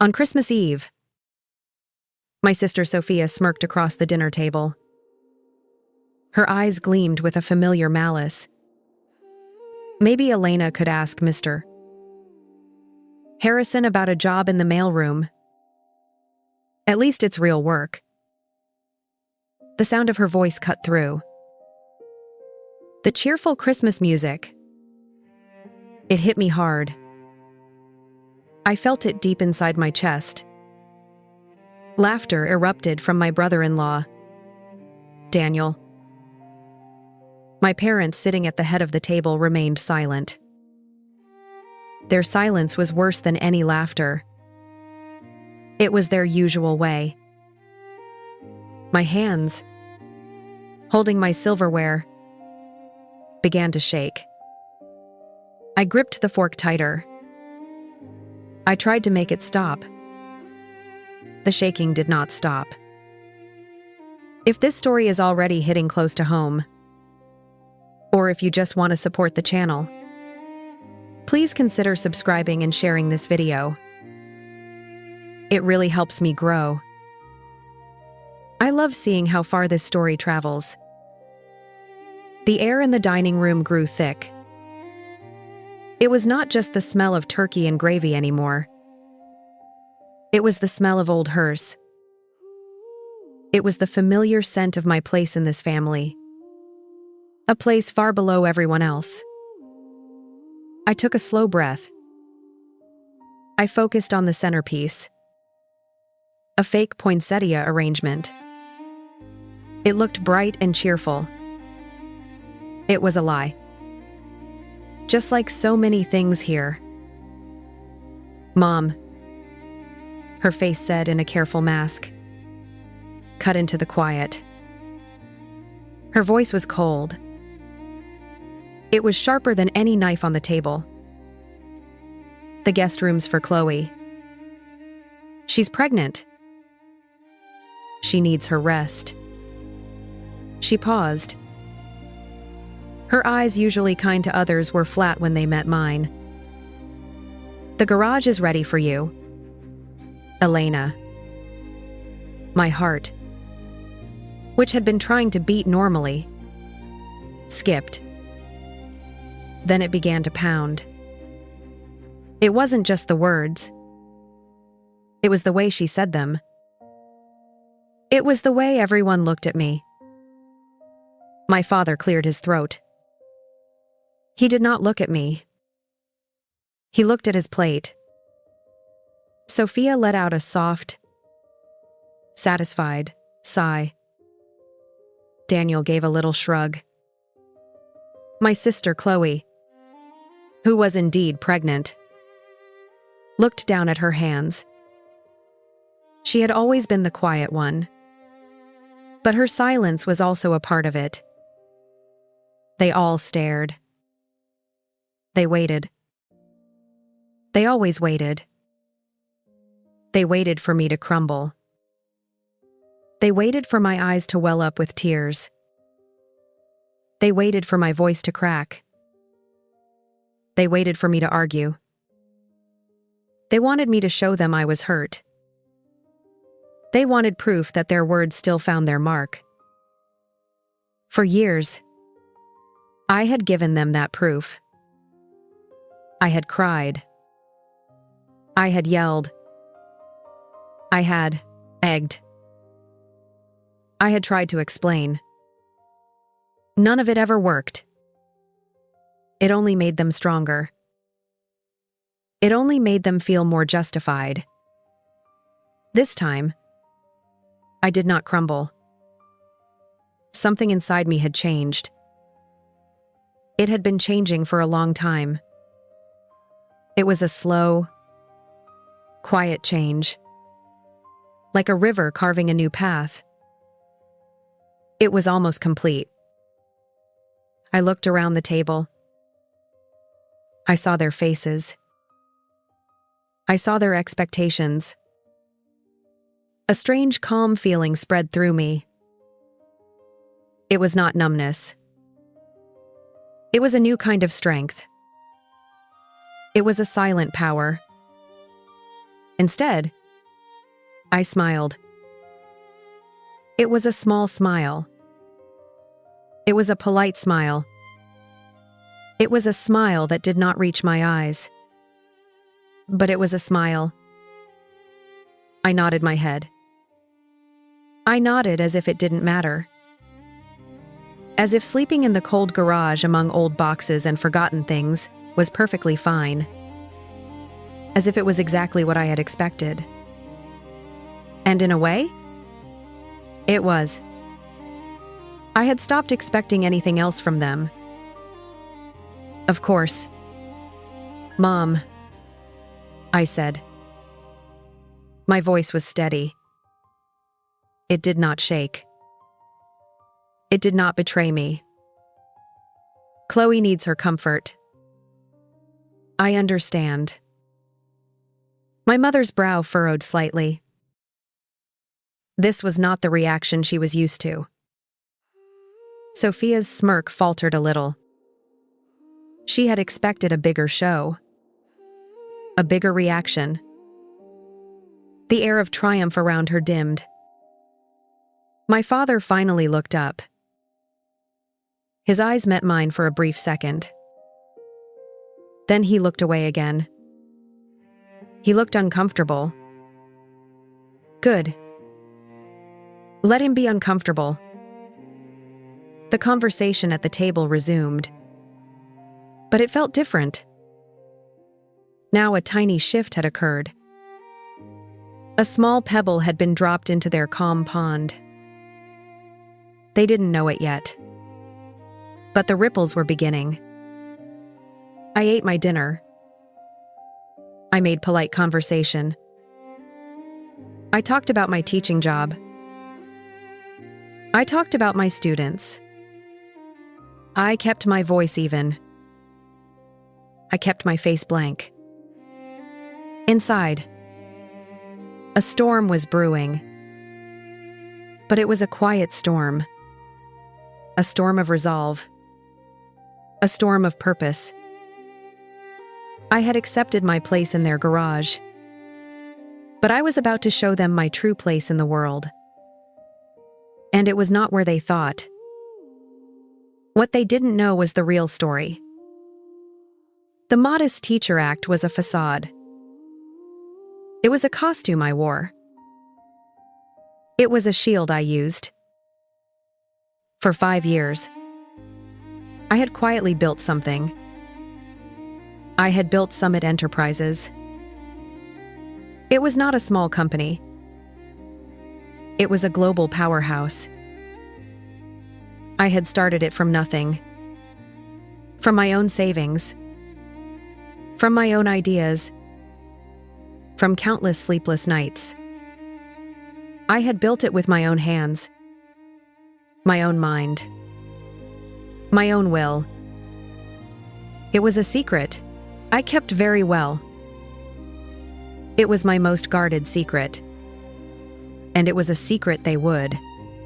On Christmas Eve, my sister Sophia smirked across the dinner table. Her eyes gleamed with a familiar malice. Maybe Elena could ask Mr. Harrison about a job in the mailroom. At least it's real work. The sound of her voice cut through. The cheerful Christmas music. It hit me hard. I felt it deep inside my chest. Laughter erupted from my brother-in-law, Daniel. My parents, sitting at the head of the table, remained silent. Their silence was worse than any laughter. It was their usual way. My hands, holding my silverware, began to shake. I gripped the fork tighter. I tried to make it stop. The shaking did not stop. If this story is already hitting close to home, or if you just want to support the channel, please consider subscribing and sharing this video. It really helps me grow. I love seeing how far this story travels. The air in the dining room grew thick. It was not just the smell of turkey and gravy anymore. It was the smell of old hearse. It was the familiar scent of my place in this family. A place far below everyone else. I took a slow breath. I focused on the centerpiece. A fake poinsettia arrangement. It looked bright and cheerful. It was a lie. Just like so many things here. Mom, her face said in a careful mask, cut into the quiet. Her voice was cold. It was sharper than any knife on the table. The guest room's for Chloe. She's pregnant. She needs her rest. She paused. Her eyes, usually kind to others, were flat when they met mine. The garage is ready for you, Elena. My heart, which had been trying to beat normally, skipped. Then it began to pound. It wasn't just the words. It was the way she said them. It was the way everyone looked at me. My father cleared his throat. He did not look at me. He looked at his plate. Sophia let out a soft, satisfied sigh. Daniel gave a little shrug. My sister Chloe, who was indeed pregnant, looked down at her hands. She had always been the quiet one, but her silence was also a part of it. They all stared. They waited. They always waited. They waited for me to crumble. They waited for my eyes to well up with tears. They waited for my voice to crack. They waited for me to argue. They wanted me to show them I was hurt. They wanted proof that their words still found their mark. For years, I had given them that proof. I had cried. I had yelled. I had egged. I had tried to explain. None of it ever worked. It only made them stronger. It only made them feel more justified. This time, I did not crumble. Something inside me had changed. It had been changing for a long time. It was a slow, quiet change, like a river carving a new path. It was almost complete. I looked around the table. I saw their faces. I saw their expectations. A strange, calm feeling spread through me. It was not numbness. It was a new kind of strength. It was a silent power. Instead, I smiled. It was a small smile. It was a polite smile. It was a smile that did not reach my eyes. But it was a smile. I nodded my head. I nodded as if it didn't matter. As if sleeping in the cold garage among old boxes and forgotten things was perfectly fine. As if it was exactly what I had expected. And in a way, it was. I had stopped expecting anything else from them. Of course. Mom, I said. My voice was steady. It did not shake. It did not betray me. Chloe needs her comfort. I understand. My mother's brow furrowed slightly. This was not the reaction she was used to. Sophia's smirk faltered a little. She had expected a bigger show. A bigger reaction. The air of triumph around her dimmed. My father finally looked up. His eyes met mine for a brief second. Then he looked away again. He looked uncomfortable. Good. Let him be uncomfortable. The conversation at the table resumed. But it felt different. Now a tiny shift had occurred. A small pebble had been dropped into their calm pond. They didn't know it yet. But the ripples were beginning. I ate my dinner. I made polite conversation. I talked about my teaching job. I talked about my students. I kept my voice even. I kept my face blank. Inside, a storm was brewing. But it was a quiet storm. A storm of resolve. A storm of purpose. I had accepted my place in their garage. But I was about to show them my true place in the world. And it was not where they thought. What they didn't know was the real story. The Modest Teacher Act was a facade. It was a costume I wore. It was a shield I used. For 5 years, I had quietly built something. I had built Summit Enterprises. It was not a small company. It was a global powerhouse. I had started it from nothing. From my own savings. From my own ideas. From countless sleepless nights. I had built it with my own hands. My own mind. My own will. It was a secret I kept very well. It was my most guarded secret. And it was a secret they would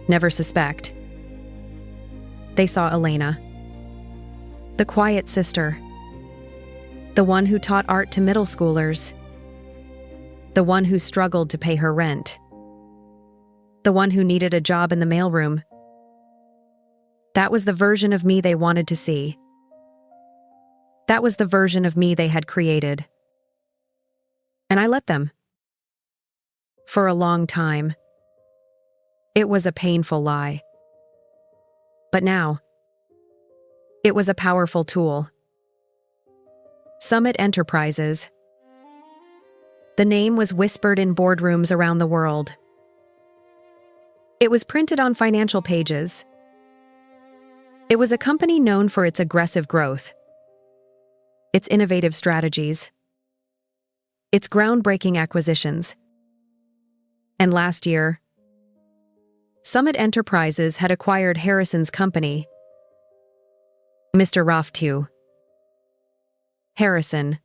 never suspect. They saw Elena. The quiet sister. The one who taught art to middle schoolers. The one who struggled to pay her rent. The one who needed a job in the mailroom. That was the version of me they wanted to see. That was the version of me they had created. And I let them. For a long time. It was a painful lie. But now, it was a powerful tool. Summit Enterprises. The name was whispered in boardrooms around the world. It was printed on financial pages. It was a company known for its aggressive growth, its innovative strategies, its groundbreaking acquisitions. And last year, Summit Enterprises had acquired Harrison's company, Mr. Roftew. Harrison,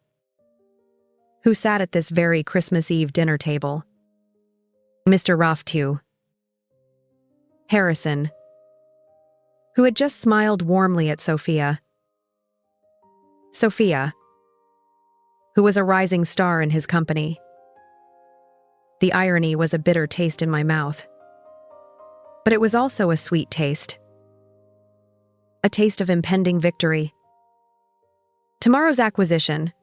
who sat at this very Christmas Eve dinner table. Mr. Roftew. Harrison, who had just smiled warmly at Sophia. Sophia, who was a rising star in his company. The irony was a bitter taste in my mouth. But it was also a sweet taste. A taste of impending victory. Tomorrow's acquisition.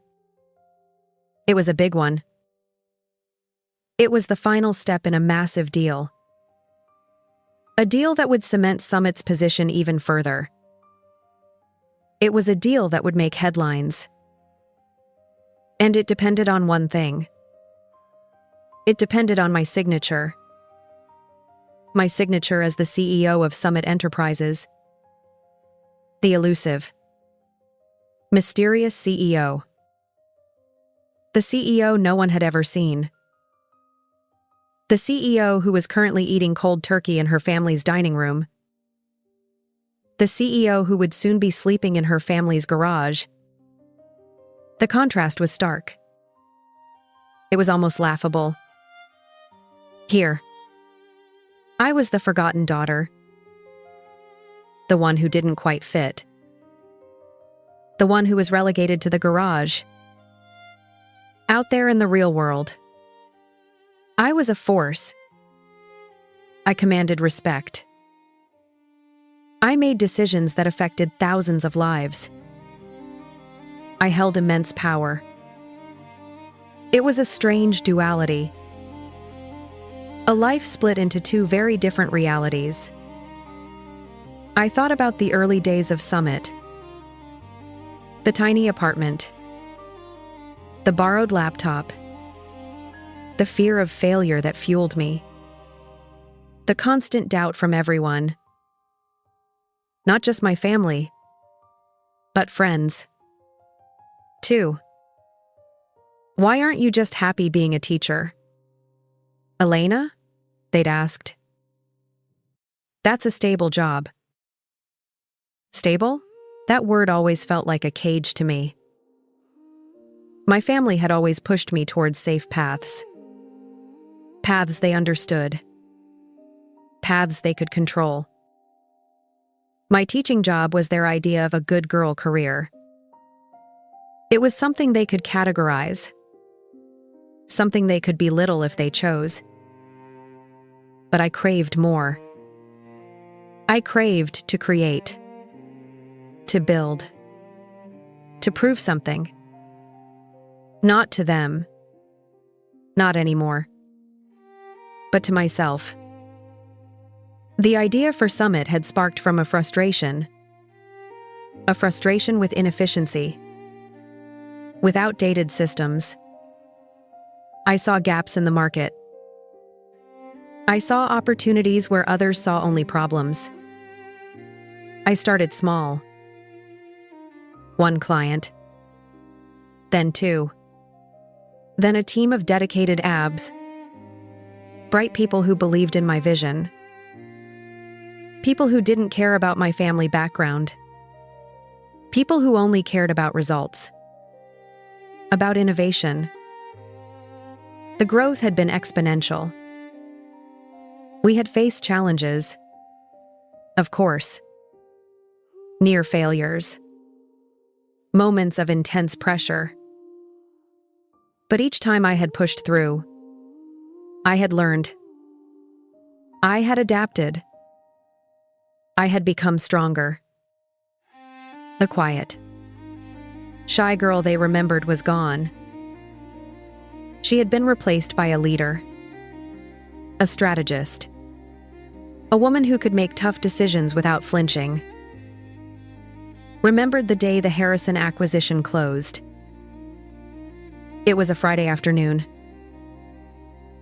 It was a big one. It was the final step in a massive deal. A deal that would cement Summit's position even further. It was a deal that would make headlines. And it depended on one thing. It depended on my signature. My signature as the CEO of Summit Enterprises. The elusive, mysterious CEO. The CEO no one had ever seen. The CEO who was currently eating cold turkey in her family's dining room. The CEO who would soon be sleeping in her family's garage. The contrast was stark. It was almost laughable. Here. I was the forgotten daughter. The one who didn't quite fit. The one who was relegated to the garage. Out there in the real world. I was a force. I commanded respect. I made decisions that affected thousands of lives. I held immense power. It was a strange duality. A life split into two very different realities. I thought about the early days of Summit. The tiny apartment. The borrowed laptop. The fear of failure that fueled me. The constant doubt from everyone. Not just my family, but friends. too. Why aren't you just happy being a teacher? Elena? They'd asked. That's a stable job. Stable? That word always felt like a cage to me. My family had always pushed me towards safe paths. Paths they understood. Paths they could control. My teaching job was their idea of a good girl career. It was something they could categorize. Something they could belittle if they chose. But I craved more. I craved to create. To build. To prove something. Not to them. Not anymore. But to myself. The idea for Summit had sparked from a frustration. A frustration with inefficiency. With outdated systems. I saw gaps in the market. I saw opportunities where others saw only problems. I started small. 1 client. Then 2. Then a team of dedicated abs. Bright people who believed in my vision. People who didn't care about my family background. People who only cared about results. About innovation. The growth had been exponential. We had faced challenges. Of course. Near failures. Moments of intense pressure. But each time I had pushed through, I had learned. I had adapted. I had become stronger. The quiet, shy girl they remembered was gone. She had been replaced by a leader. A strategist. A woman who could make tough decisions without flinching. Remembered the day the Harrison acquisition closed. It was a Friday afternoon.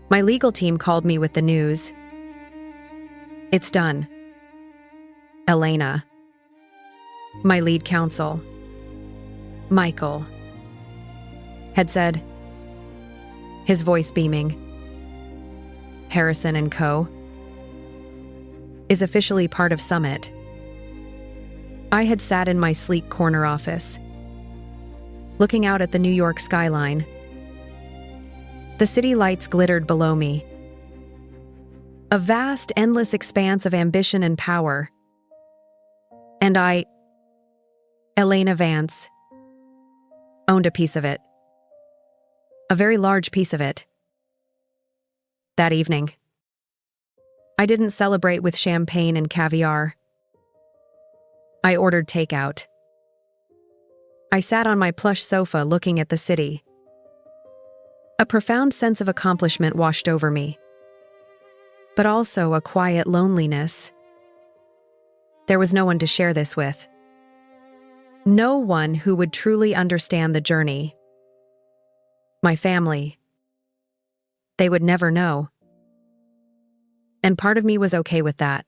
My legal team called me with the news. It's done. Elena. My lead counsel, Michael, had said, his voice beaming. Harrison and Co. is officially part of Summit. I had sat in my sleek corner office, looking out at the New York skyline. The city lights glittered below me. A vast, endless expanse of ambition and power. And I, Elena Vance, owned a piece of it. A very large piece of it. That evening, I didn't celebrate with champagne and caviar. I ordered takeout. I sat on my plush sofa looking at the city. A profound sense of accomplishment washed over me, but also a quiet loneliness. There was no one to share this with. No one who would truly understand the journey. My family. They would never know. And part of me was okay with that.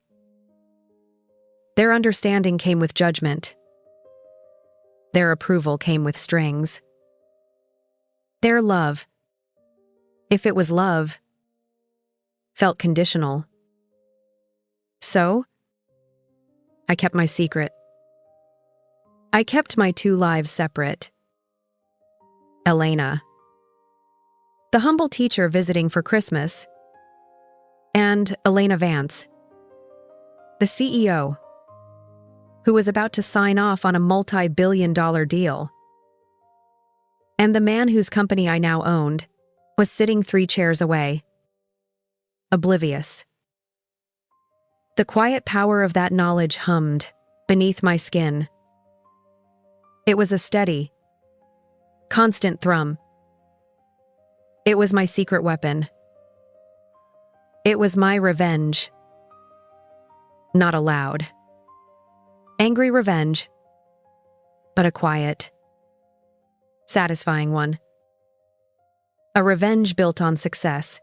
Their understanding came with judgment. Their approval came with strings. Their love, if it was love, felt conditional. So, I kept my secret. I kept my two lives separate. Elena, the humble teacher visiting for Christmas, and Elena Vance, the CEO, who was about to sign off on a multi-billion-dollar deal. And the man whose company I now owned was sitting 3 chairs away, oblivious. The quiet power of that knowledge hummed beneath my skin. It was a steady, constant thrum. It was my secret weapon. It was my revenge. Not a loud, angry revenge, but a quiet, satisfying one. A revenge built on success.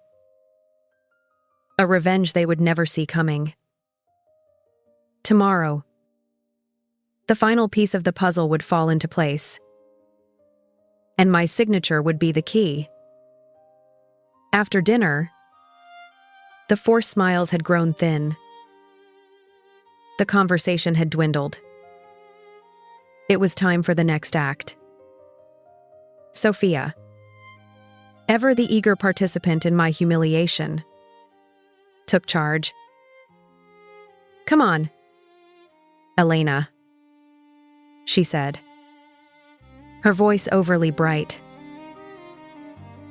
A revenge they would never see coming. Tomorrow, the final piece of the puzzle would fall into place, and my signature would be the key. After dinner, the forced smiles had grown thin. The conversation had dwindled. It was time for the next act. Sophia, ever the eager participant in my humiliation, took charge. "Come on, Elena," she said, her voice overly bright.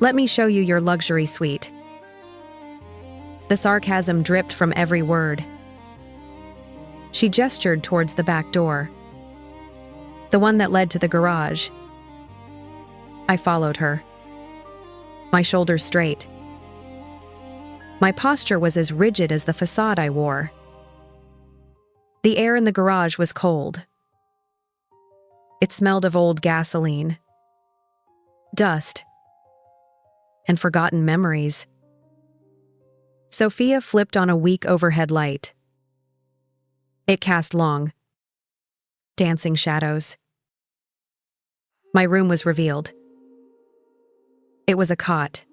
"Let me show you your luxury suite." The sarcasm dripped from every word. She gestured towards the back door, the one that led to the garage. I followed her, my shoulders straight. My posture was as rigid as the facade I wore. The air in the garage was cold. It smelled of old gasoline, dust, and forgotten memories. Sophia flipped on a weak overhead light. It cast long, dancing shadows. My room was revealed. It was a cot.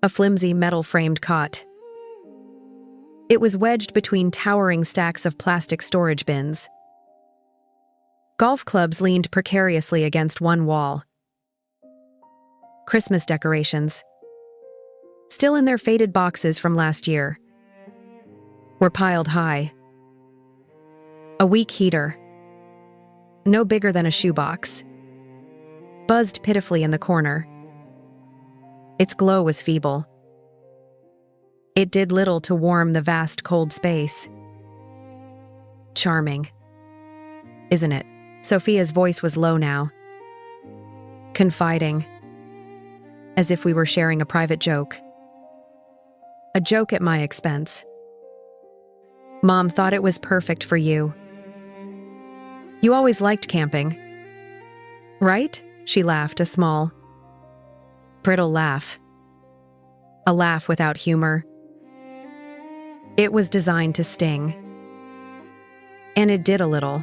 A flimsy metal-framed cot. It was wedged between towering stacks of plastic storage bins. Golf clubs leaned precariously against one wall. Christmas decorations, still in their faded boxes from last year, were piled high. A weak heater, no bigger than a shoebox, buzzed pitifully in the corner. Its glow was feeble. It did little to warm the vast cold space. Charming, isn't it? Sophia's voice was low now, confiding, as if we were sharing a private joke. A joke at my expense. "Mom thought it was perfect for you. You always liked camping, right?" She laughed, a small, brittle laugh. A laugh without humor. It was designed to sting. And it did a little.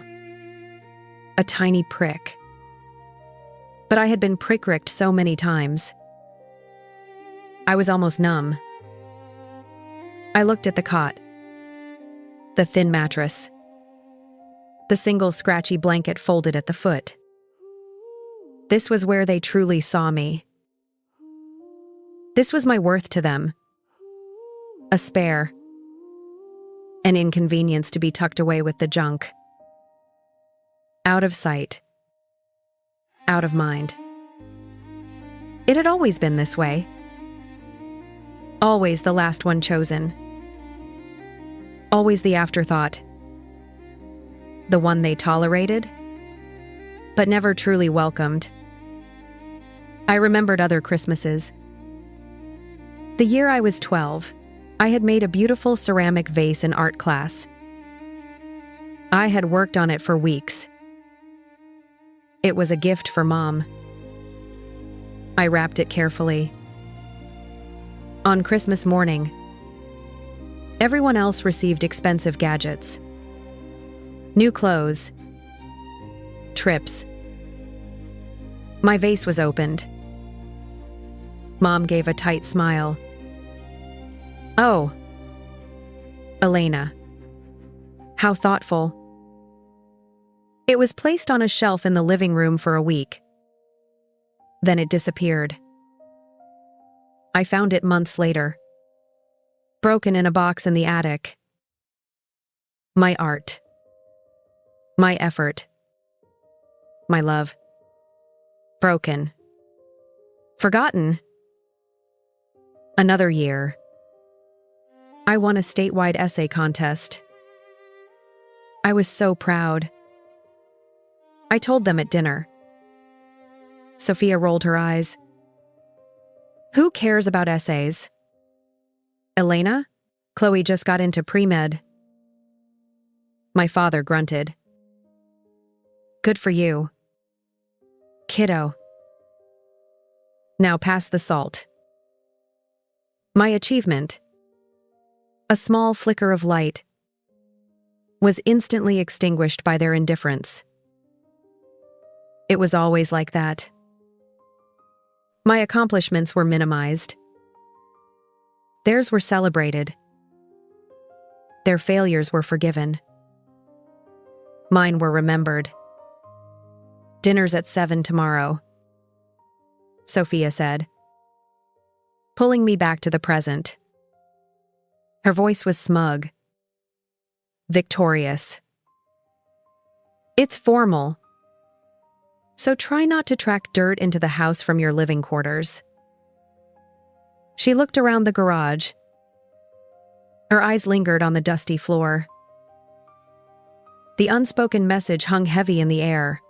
A tiny prick. But I had been prick-ricked so many times. I was almost numb. I looked at the cot. The thin mattress. The single scratchy blanket folded at the foot. This was where they truly saw me. This was my worth to them. A spare. An inconvenience to be tucked away with the junk. Out of sight. Out of mind. It had always been this way. Always the last one chosen. Always the afterthought. The one they tolerated, but never truly welcomed. I remembered other Christmases. The year I was 12, I had made a beautiful ceramic vase in art class. I had worked on it for weeks. It was a gift for Mom. I wrapped it carefully. On Christmas morning, everyone else received expensive gadgets. New clothes. Trips. My vase was opened. Mom gave a tight smile. "Oh, Elena. How thoughtful." It was placed on a shelf in the living room for a week. Then it disappeared. I found it months later, broken in a box in the attic. My art. My effort. My love. Broken. Forgotten. Another year. I won a statewide essay contest. I was so proud. I told them at dinner. Sophia rolled her eyes. "Who cares about essays?" "Elena? Chloe just got into pre-med." My father grunted. "Good for you, kiddo. Now pass the salt." My achievement, a small flicker of light, was instantly extinguished by their indifference. It was always like that. My accomplishments were minimized. Theirs were celebrated. Their failures were forgiven. Mine were remembered. "Dinner's at 7 tomorrow," Sophia said, pulling me back to the present. Her voice was smug, victorious. "It's formal, so try not to track dirt into the house from your living quarters." She looked around the garage. Her eyes lingered on the dusty floor. The unspoken message hung heavy in the air.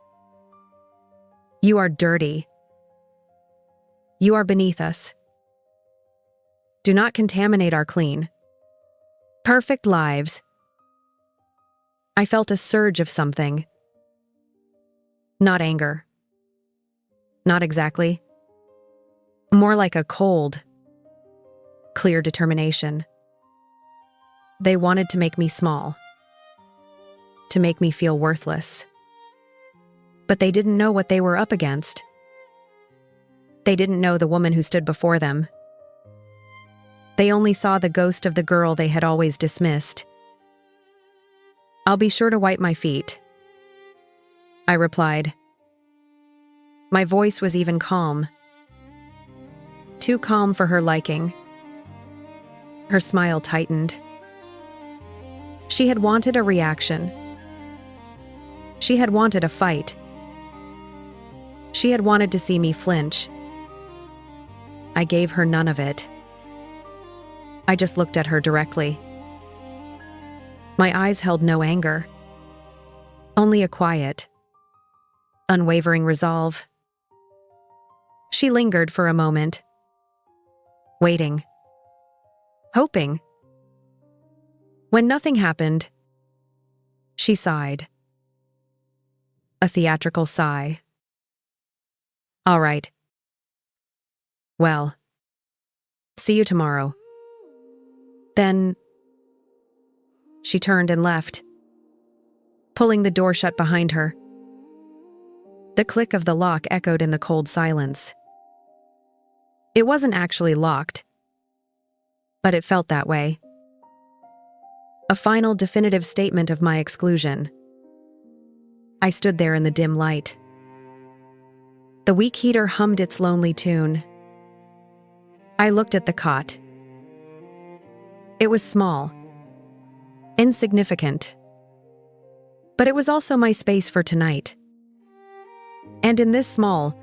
"You are dirty. You are beneath us. Do not contaminate our clean, perfect lives." I felt a surge of something. Not anger. Not exactly. More like a cold, clear determination. They wanted to make me small, to make me feel worthless. But they didn't know what they were up against. They didn't know the woman who stood before them. They only saw the ghost of the girl they had always dismissed. "I'll be sure to wipe my feet," I replied. My voice was even calm. Too calm for her liking. Her smile tightened. She had wanted a reaction. She had wanted a fight. She had wanted to see me flinch. I gave her none of it. I just looked at her directly. My eyes held no anger, only a quiet, unwavering resolve. She lingered for a moment, waiting, hoping. When nothing happened, she sighed. A theatrical sigh. "All right. Well, see you tomorrow." Then she turned and left, pulling the door shut behind her. The click of the lock echoed in the cold silence. It wasn't actually locked, but it felt that way. A final definitive statement of my exclusion. I stood there in the dim light. The weak heater hummed its lonely tune. I looked at the cot. It was small, insignificant, but it was also my space for tonight. And in this small,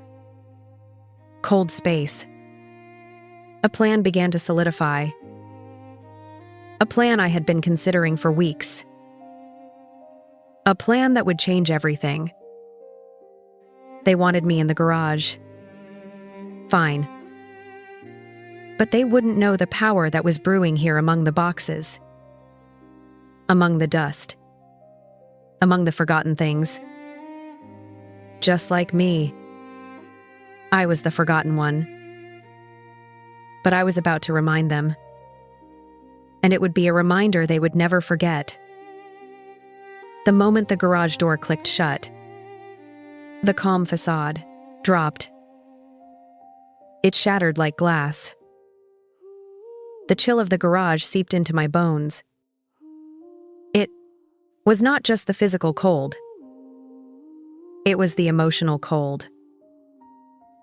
cold space, A plan began to solidify. A plan I had been considering for weeks. A plan that would change everything. They wanted me in the garage. Fine. But they wouldn't know the power that was brewing here among the boxes. Among the dust. Among the forgotten things. Just like me. I was the forgotten one. But I was about to remind them. And it would be a reminder they would never forget. The moment the garage door clicked shut, the calm facade dropped. It shattered like glass. The chill of the garage seeped into my bones. It was not just the physical cold. It was the emotional cold.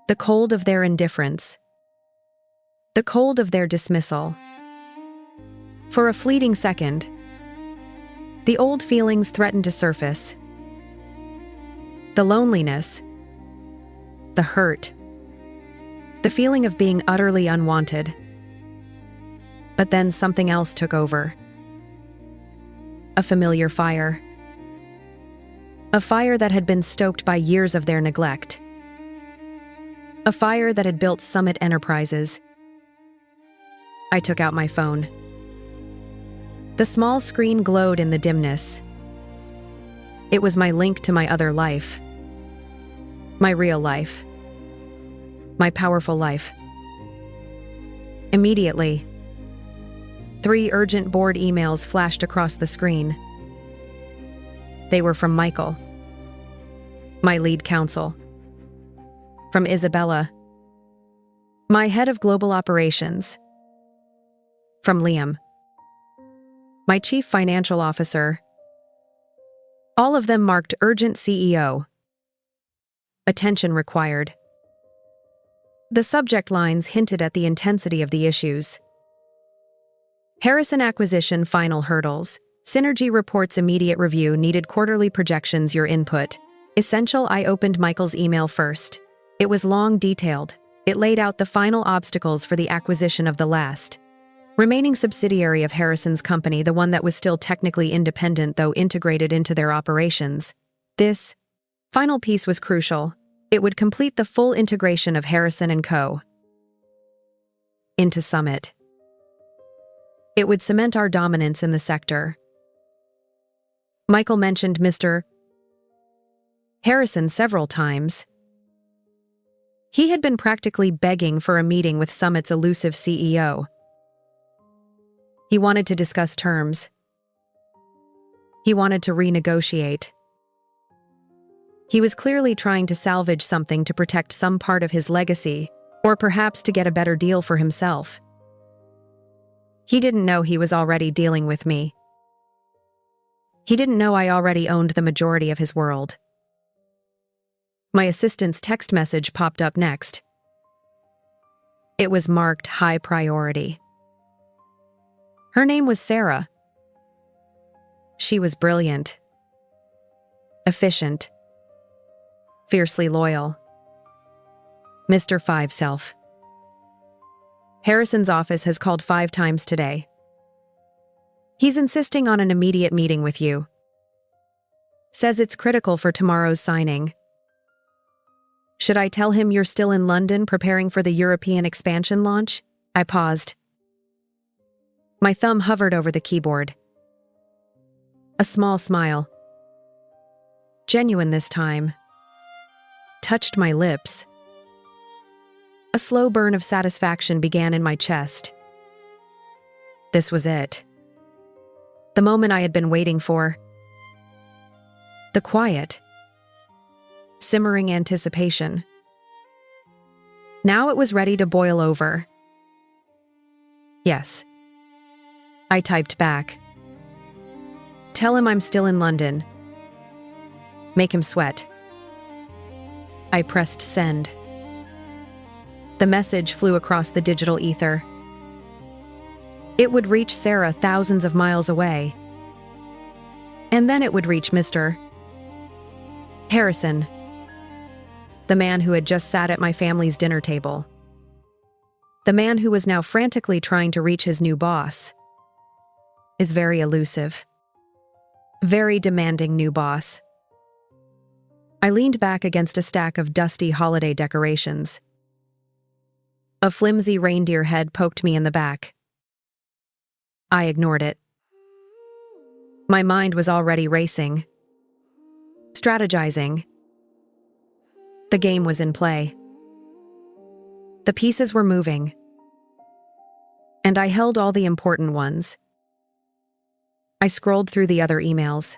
The cold of their indifference. The cold of their dismissal. For a fleeting second, the old feelings threatened to surface. The loneliness, the hurt, the feeling of being utterly unwanted. But then something else took over. A familiar fire. A fire that had been stoked by years of their neglect. A fire that had built Summit Enterprises. I took out my phone. The small screen glowed in the dimness. It was my link to my other life. My real life. My powerful life. Immediately, 3 urgent board emails flashed across the screen. They were from Michael, my lead counsel. From Isabella, my head of global operations. From Liam, my chief financial officer. All of them marked urgent CEO. Attention required. The subject lines hinted at the intensity of the issues. Harrison acquisition final hurdles. Synergy reports immediate review needed quarterly projections your input. Essential. I opened Michael's email first. It was long, detailed. It laid out the final obstacles for the acquisition of the last remaining subsidiary of Harrison's company, the one that was still technically independent though integrated into their operations. This final piece was crucial. It would complete the full integration of Harrison & Co. into Summit. It would cement our dominance in the sector. Michael mentioned Mr. Harrison several times. He had been practically begging for a meeting with Summit's elusive CEO. He wanted to discuss terms. He wanted to renegotiate. He was clearly trying to salvage something to protect some part of his legacy, or perhaps to get a better deal for himself. He didn't know he was already dealing with me. He didn't know I already owned the majority of his world. My assistant's text message popped up next. It was marked high priority. Her name was Sarah. She was brilliant, efficient, fiercely loyal. Mr. 5 Self. Harrison's office has called 5 times today. He's insisting on an immediate meeting with you. Says it's critical for tomorrow's signing. Should I tell him you're still in London preparing for the European expansion launch? I paused. My thumb hovered over the keyboard. A small smile, genuine this time, touched my lips. A slow burn of satisfaction began in my chest. This was it. The moment I had been waiting for. The quiet, simmering anticipation. Now it was ready to boil over. Yes. I typed back. Tell him I'm still in London. Make him sweat. I pressed send. The message flew across the digital ether. It would reach Sarah thousands of miles away. And then it would reach Mr. Harrison, the man who had just sat at my family's dinner table. The man who was now frantically trying to reach his new boss is very elusive. Very demanding new boss. I leaned back against a stack of dusty holiday decorations. A flimsy reindeer head poked me in the back. I ignored it. My mind was already racing. Strategizing. The game was in play. The pieces were moving. And I held all the important ones. I scrolled through the other emails.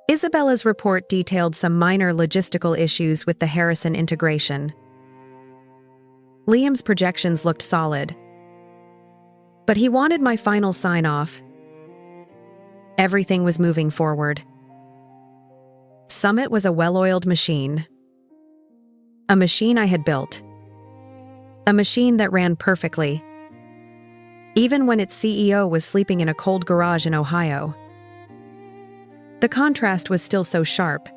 Isabella's report detailed some minor logistical issues with the Harrison integration. Liam's projections looked solid. But he wanted my final sign-off. Everything was moving forward. Summit was a well-oiled machine. A machine I had built. A machine that ran perfectly. Even when its CEO was sleeping in a cold garage in Ohio. The contrast was still so sharp.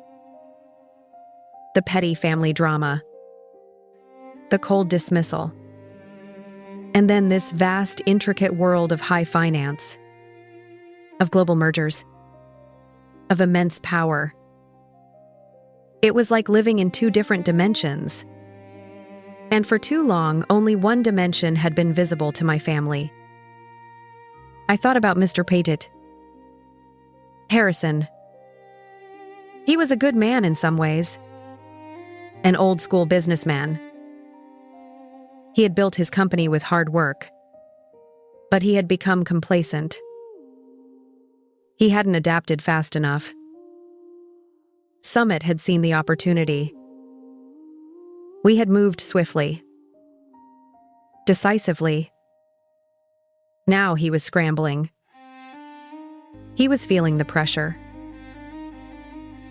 The petty family drama. The cold dismissal. And then this vast, intricate world of high finance. Of global mergers. Of immense power. It was like living in two different dimensions. And for too long, only one dimension had been visible to my family. I thought about Mr. Petit. Harrison. He was a good man in some ways. An old-school businessman. He had built his company with hard work. But he had become complacent. He hadn't adapted fast enough. Summit had seen the opportunity. We had moved swiftly. Decisively. Now he was scrambling. He was feeling the pressure.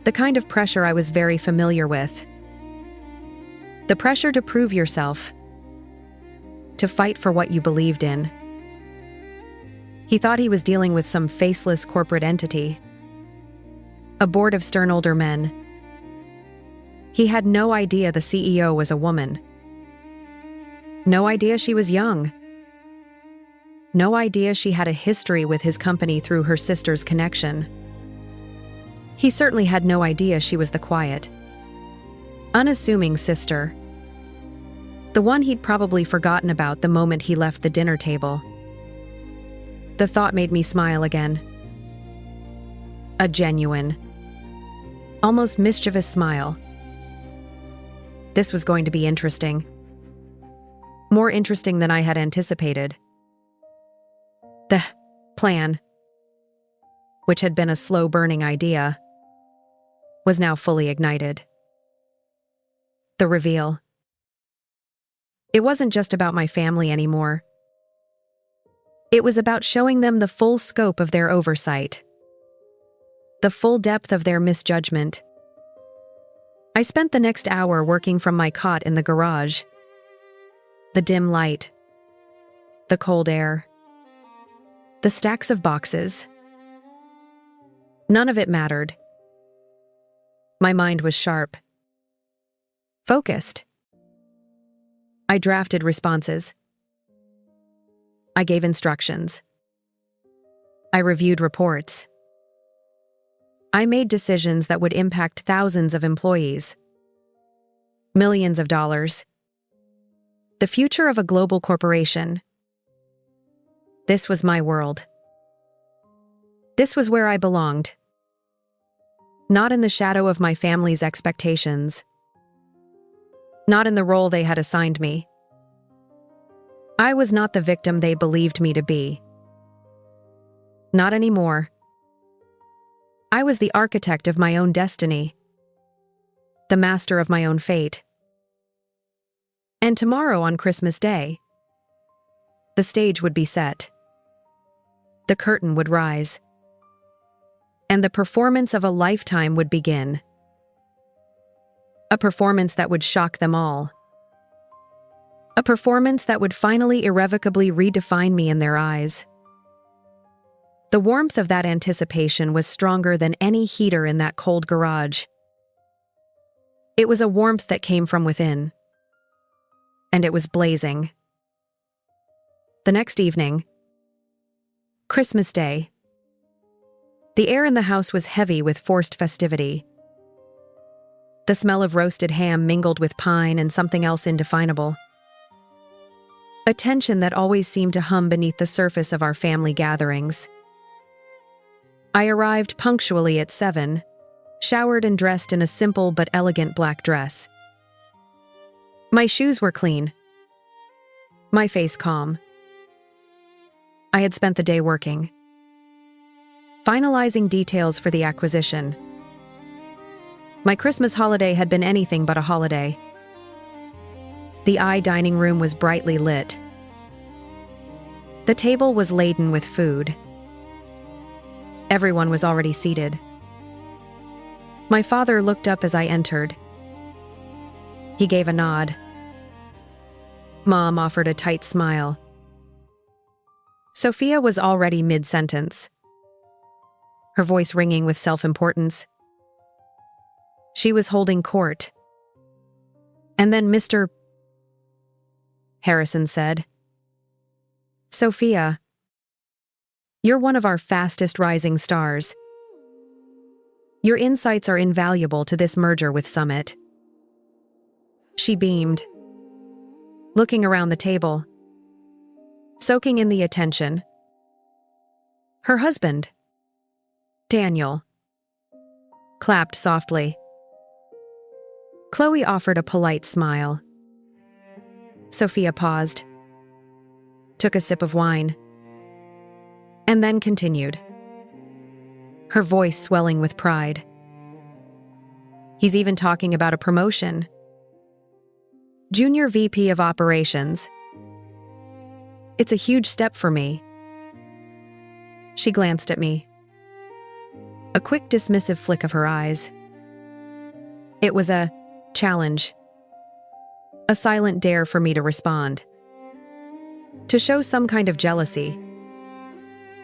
The kind of pressure I was very familiar with. The pressure to prove yourself. To fight for what you believed in. He thought he was dealing with some faceless corporate entity. A board of stern older men. He had no idea the CEO was a woman. No idea she was young. No idea she had a history with his company through her sister's connection. He certainly had no idea she was the quiet, unassuming sister. The one he'd probably forgotten about the moment he left the dinner table. The thought made me smile again. A genuine, almost mischievous smile. This was going to be interesting. More interesting than I had anticipated. The plan, which had been a slow-burning idea, was now fully ignited. The reveal. It wasn't just about my family anymore. It was about showing them the full scope of their oversight. The full depth of their misjudgment. I spent the next hour working from my cot in the garage. The dim light. The cold air. The stacks of boxes. None of it mattered. My mind was sharp. Focused. I drafted responses. I gave instructions. I reviewed reports. I made decisions that would impact thousands of employees. Millions of dollars. The future of a global corporation. This was my world. This was where I belonged. Not in the shadow of my family's expectations. Not in the role they had assigned me. I was not the victim they believed me to be. Not anymore. I was the architect of my own destiny. The master of my own fate. And tomorrow on Christmas Day, the stage would be set. The curtain would rise. And the performance of a lifetime would begin. A performance that would shock them all. A performance that would finally irrevocably redefine me in their eyes. The warmth of that anticipation was stronger than any heater in that cold garage. It was a warmth that came from within. and it was blazing. The next evening, Christmas Day, the air in the house was heavy with forced festivity. The smell of roasted ham mingled with pine and something else indefinable. A tension that always seemed to hum beneath the surface of our family gatherings. I arrived punctually at 7, showered and dressed in a simple but elegant black dress. My shoes were clean, my face calm. I had spent the day working, finalizing details for the acquisition. My Christmas holiday had been anything but a holiday. The dining room was brightly lit. The table was laden with food. Everyone was already seated. My father looked up as I entered. He gave a nod. Mom offered a tight smile. Sophia was already mid-sentence, her voice ringing with self-importance. She was holding court. And then Mr. Harrison said, "Sophia, you're one of our fastest rising stars. Your insights are invaluable to this merger with Summit." She beamed, looking around the table, soaking in the attention. Her husband, Daniel, clapped softly. Chloe offered a polite smile. Sophia paused, took a sip of wine, and then continued, her voice swelling with pride. "He's even talking about a promotion. Junior VP of Operations. It's a huge step for me." She glanced at me. A quick dismissive flick of her eyes. It was a challenge. A silent dare for me to respond. To show some kind of jealousy.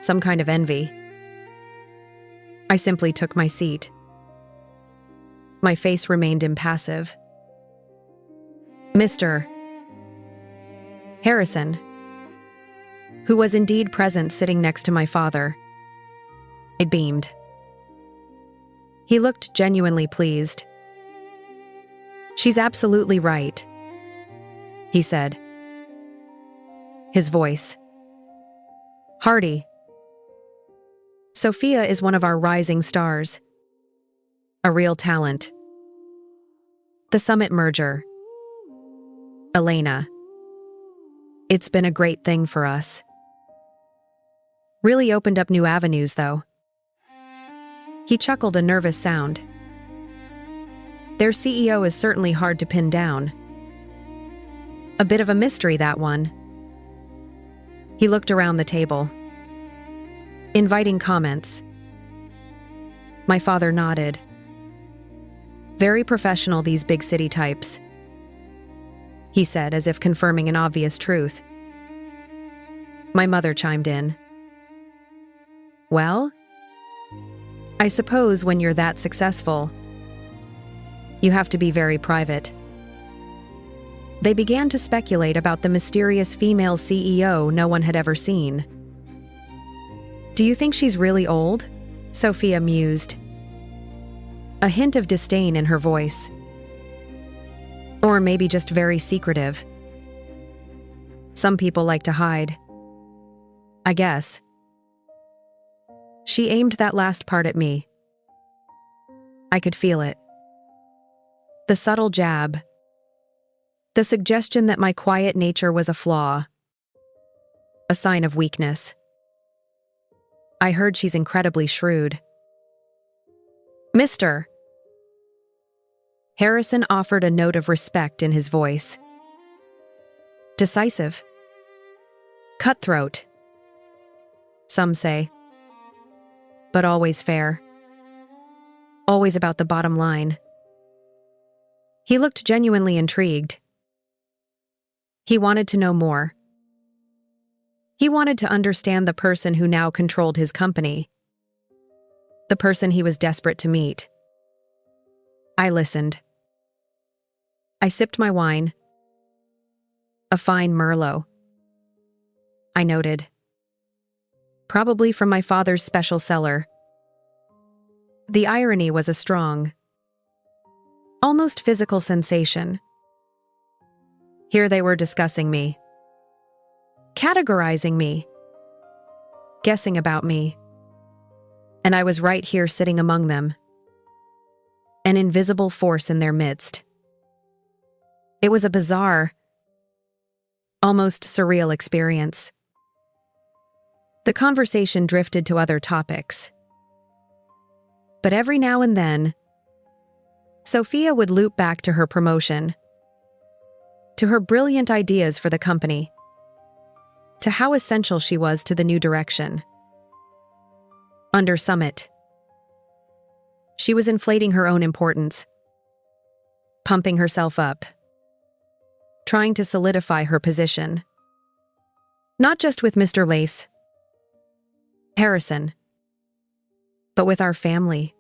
Some kind of envy. I simply took my seat. My face remained impassive. Mr. Harrison, who was indeed present sitting next to my father, it beamed. He looked genuinely pleased. "She's absolutely right," he said. His voice hearty. "Sophia is one of our rising stars. A real talent. The Summit merger. Elena. It's been a great thing for us. Really opened up new avenues, though." He chuckled a nervous sound. "Their CEO is certainly hard to pin down. A bit of a mystery, that one." He looked around the table, inviting comments. My father nodded. "Very professional, these big city types," he said, as if confirming an obvious truth. My mother chimed in. "Well, I suppose when you're that successful, you have to be very private." They began to speculate about the mysterious female CEO no one had ever seen. "Do you think she's really old?" Sophia mused, a hint of disdain in her voice. "Or maybe just very secretive. Some people like to hide. I guess." She aimed that last part at me. I could feel it. The subtle jab. The suggestion that my quiet nature was a flaw. A sign of weakness. I heard she's incredibly shrewd. "Mr. Harrison offered a note of respect in his voice. Decisive. Cutthroat. Some say. But always fair. Always about the bottom line. He looked genuinely intrigued. He wanted to know more. He wanted to understand the person who now controlled his company. The person he was desperate to meet. I listened. I sipped my wine. A fine Merlot, I noted. Probably from my father's special cellar. The irony was a strong, almost physical sensation. Here they were discussing me, categorizing me, guessing about me. And I was right here sitting among them, an invisible force in their midst. It was a bizarre, almost surreal experience. The conversation drifted to other topics. But every now and then, Sophia would loop back to her promotion, to her brilliant ideas for the company, to how essential she was to the new direction. Under Summit, she was inflating her own importance, pumping herself up, trying to solidify her position. Not just with Mr. Lace, Harrison, but with our family.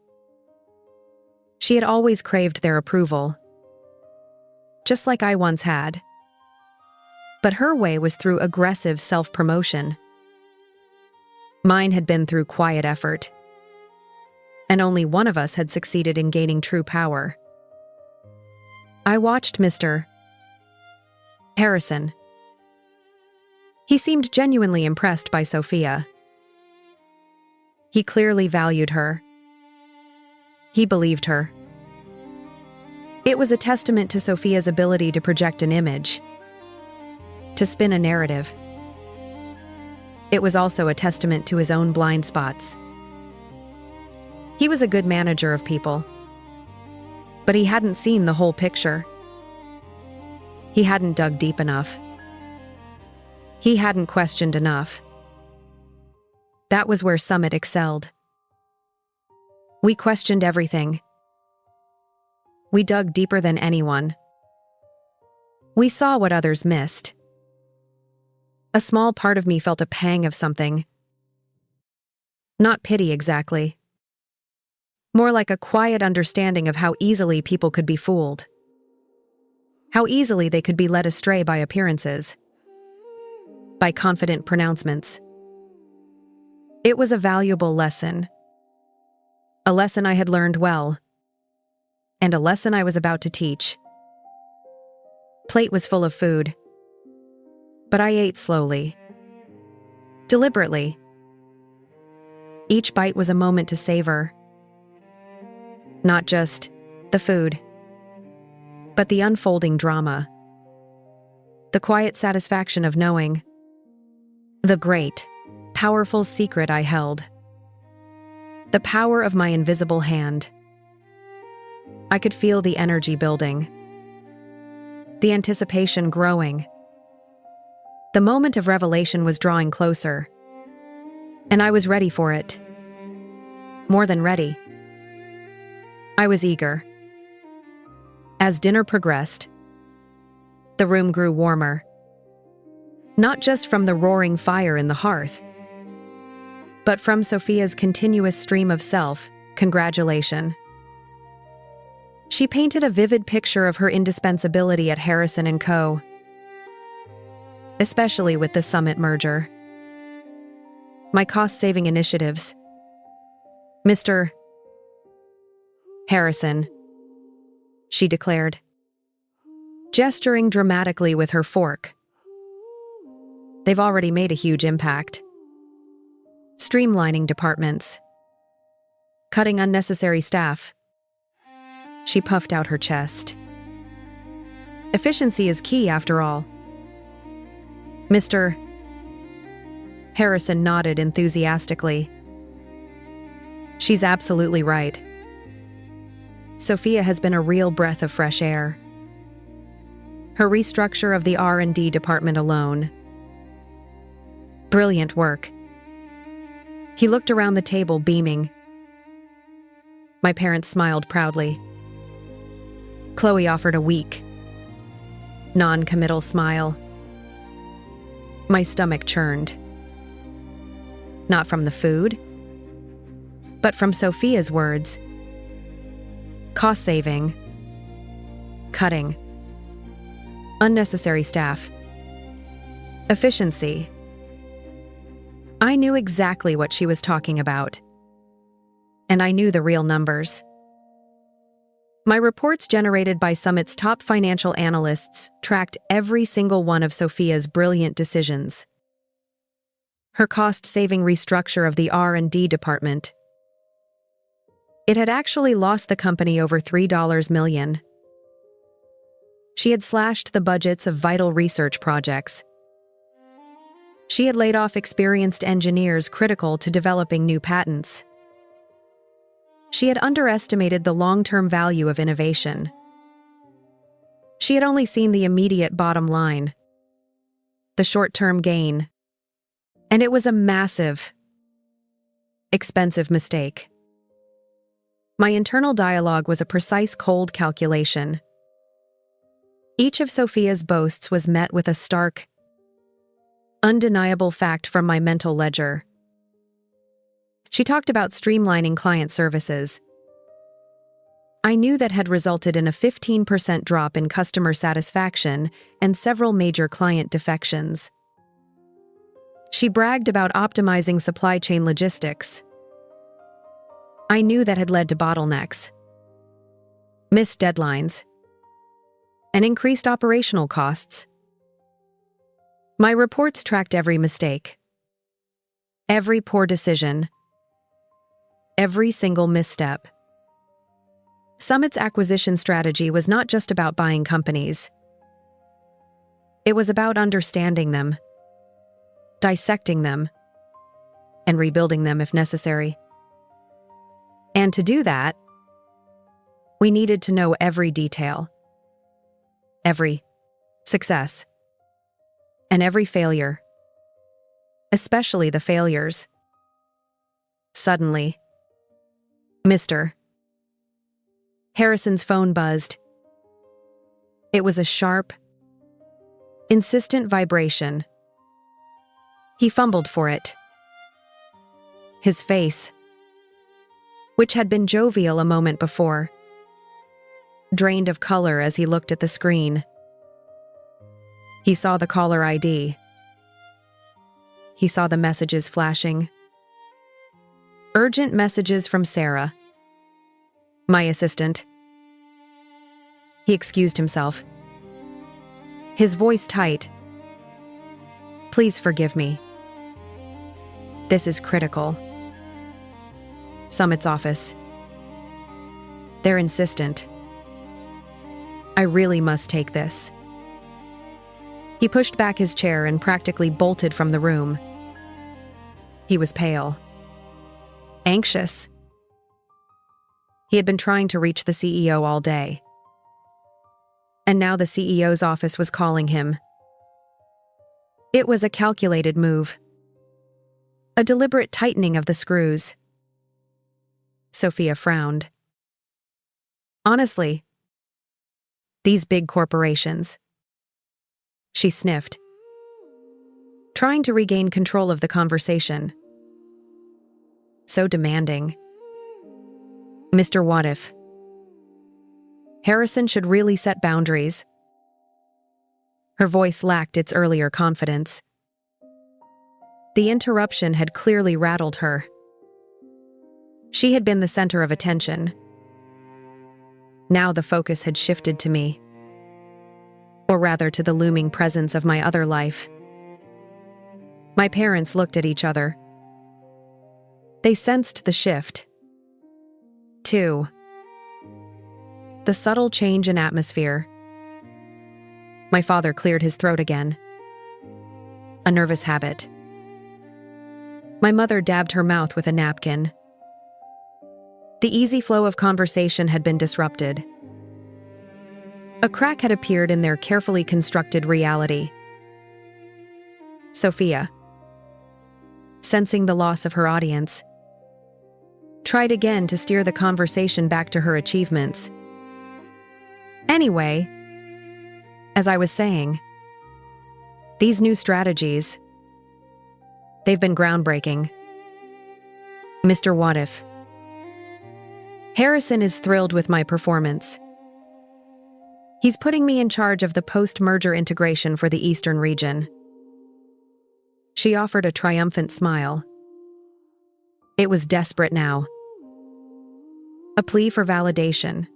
She had always craved their approval, just like I once had. But her way was through aggressive self-promotion. Mine had been through quiet effort, and only one of us had succeeded in gaining true power. I watched Mr. Harrison. He seemed genuinely impressed by Sophia. He clearly valued her. He believed her. It was a testament to Sophia's ability to project an image, to spin a narrative. It was also a testament to his own blind spots. He was a good manager of people, but he hadn't seen the whole picture. He hadn't dug deep enough. He hadn't questioned enough. That was where Summit excelled. We questioned everything. We dug deeper than anyone. We saw what others missed. A small part of me felt a pang of something. Not pity exactly. More like a quiet understanding of how easily people could be fooled. How easily they could be led astray by appearances, by confident pronouncements. It was a valuable lesson. A lesson I had learned well, and a lesson I was about to teach. Plate was full of food, but I ate slowly, deliberately. Each bite was a moment to savor. Not just the food, but the unfolding drama. The quiet satisfaction of knowing the great, powerful secret I held. The power of my invisible hand. I could feel the energy building, the anticipation growing. The moment of revelation was drawing closer, and I was ready for it. More than ready. I was eager. As dinner progressed, the room grew warmer. Not just from the roaring fire in the hearth, but from Sophia's continuous stream of self-congratulation. She painted a vivid picture of her indispensability at Harrison & Co., especially with the Summit merger. My cost-saving initiatives. Mr. Harrison, she declared, gesturing dramatically with her fork. They've already made a huge impact. Streamlining departments. Cutting unnecessary staff. She puffed out her chest. Efficiency is key, after all. Mr. Harrison nodded enthusiastically. She's absolutely right. Sophia has been a real breath of fresh air. Her restructure of the R&D department alone. Brilliant work. He looked around the table, beaming. My parents smiled proudly. Chloe offered a weak, non-committal smile. My stomach churned. Not from the food, but from Sophia's words. Cost-saving. Cutting. Unnecessary staff. Efficiency. I knew exactly what she was talking about. And I knew the real numbers. My reports generated by Summit's top financial analysts tracked every single one of Sophia's brilliant decisions. Her cost-saving restructure of the R&D department. It had actually lost the company over $3 million. She had slashed the budgets of vital research projects. She had laid off experienced engineers critical to developing new patents. She had underestimated the long-term value of innovation. She had only seen the immediate bottom line, the short-term gain, and it was a massive, expensive mistake. My internal dialogue was a precise cold calculation. Each of Sophia's boasts was met with a stark, undeniable fact from my mental ledger. She talked about streamlining client services. I knew that had resulted in a 15% drop in customer satisfaction and several major client defections. She bragged about optimizing supply chain logistics. I knew that had led to bottlenecks, missed deadlines, and increased operational costs. My reports tracked every mistake, every poor decision, every single misstep. Summit's acquisition strategy was not just about buying companies. It was about understanding them, dissecting them, and rebuilding them if necessary. And to do that, we needed to know every detail, every success, and every failure, especially the failures. Suddenly, Mr. Harrison's phone buzzed. It was a sharp, insistent vibration. He fumbled for it. His face, which had been jovial a moment before, drained of color as he looked at the screen. He saw the caller ID. He saw the messages flashing. Urgent messages from Sarah, my assistant. He excused himself, his voice tight. Please forgive me. This is critical. Summit's office. They're insistent. I really must take this. He pushed back his chair and practically bolted from the room. He was pale, anxious. He had been trying to reach the CEO all day. And now the CEO's office was calling him. It was a calculated move, a deliberate tightening of the screws. Sophia frowned. Honestly, these big corporations. She sniffed, trying to regain control of the conversation. So demanding. Mr. What if? Harrison should really set boundaries. Her voice lacked its earlier confidence. The interruption had clearly rattled her. She had been the center of attention. Now the focus had shifted to me, or rather to the looming presence of my other life. My parents looked at each other. They sensed the shift. 2. The subtle change in atmosphere. My father cleared his throat again. A nervous habit. My mother dabbed her mouth with a napkin. The easy flow of conversation had been disrupted. A crack had appeared in their carefully constructed reality. Sophia, sensing the loss of her audience, tried again to steer the conversation back to her achievements. Anyway, as I was saying, these new strategies, they've been groundbreaking. Mr. What if? Harrison is thrilled with my performance. He's putting me in charge of the post-merger integration for the Eastern region. She offered a triumphant smile. It was desperate now. A plea for validation.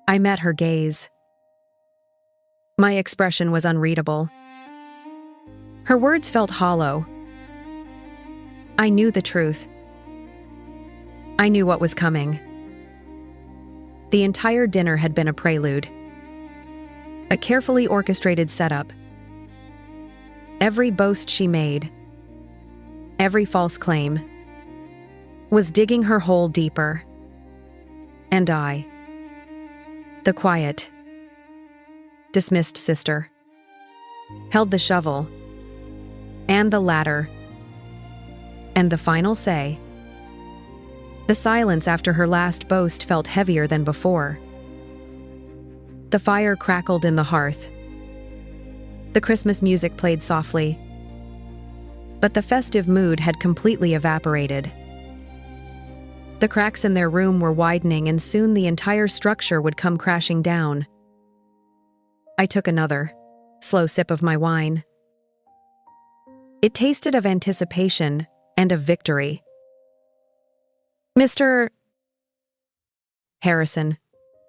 I met her gaze. My expression was unreadable. Her words felt hollow. I knew the truth. I knew what was coming. The entire dinner had been a prelude. A carefully orchestrated setup. Every boast she made, every false claim, was digging her hole deeper. And I, the quiet, dismissed sister, held the shovel, and the ladder, and the final say. The silence after her last boast felt heavier than before. The fire crackled in the hearth. The Christmas music played softly, but the festive mood had completely evaporated. The cracks in their room were widening, and soon the entire structure would come crashing down. I took another, slow sip of my wine. It tasted of anticipation and of victory. Mr. Harrison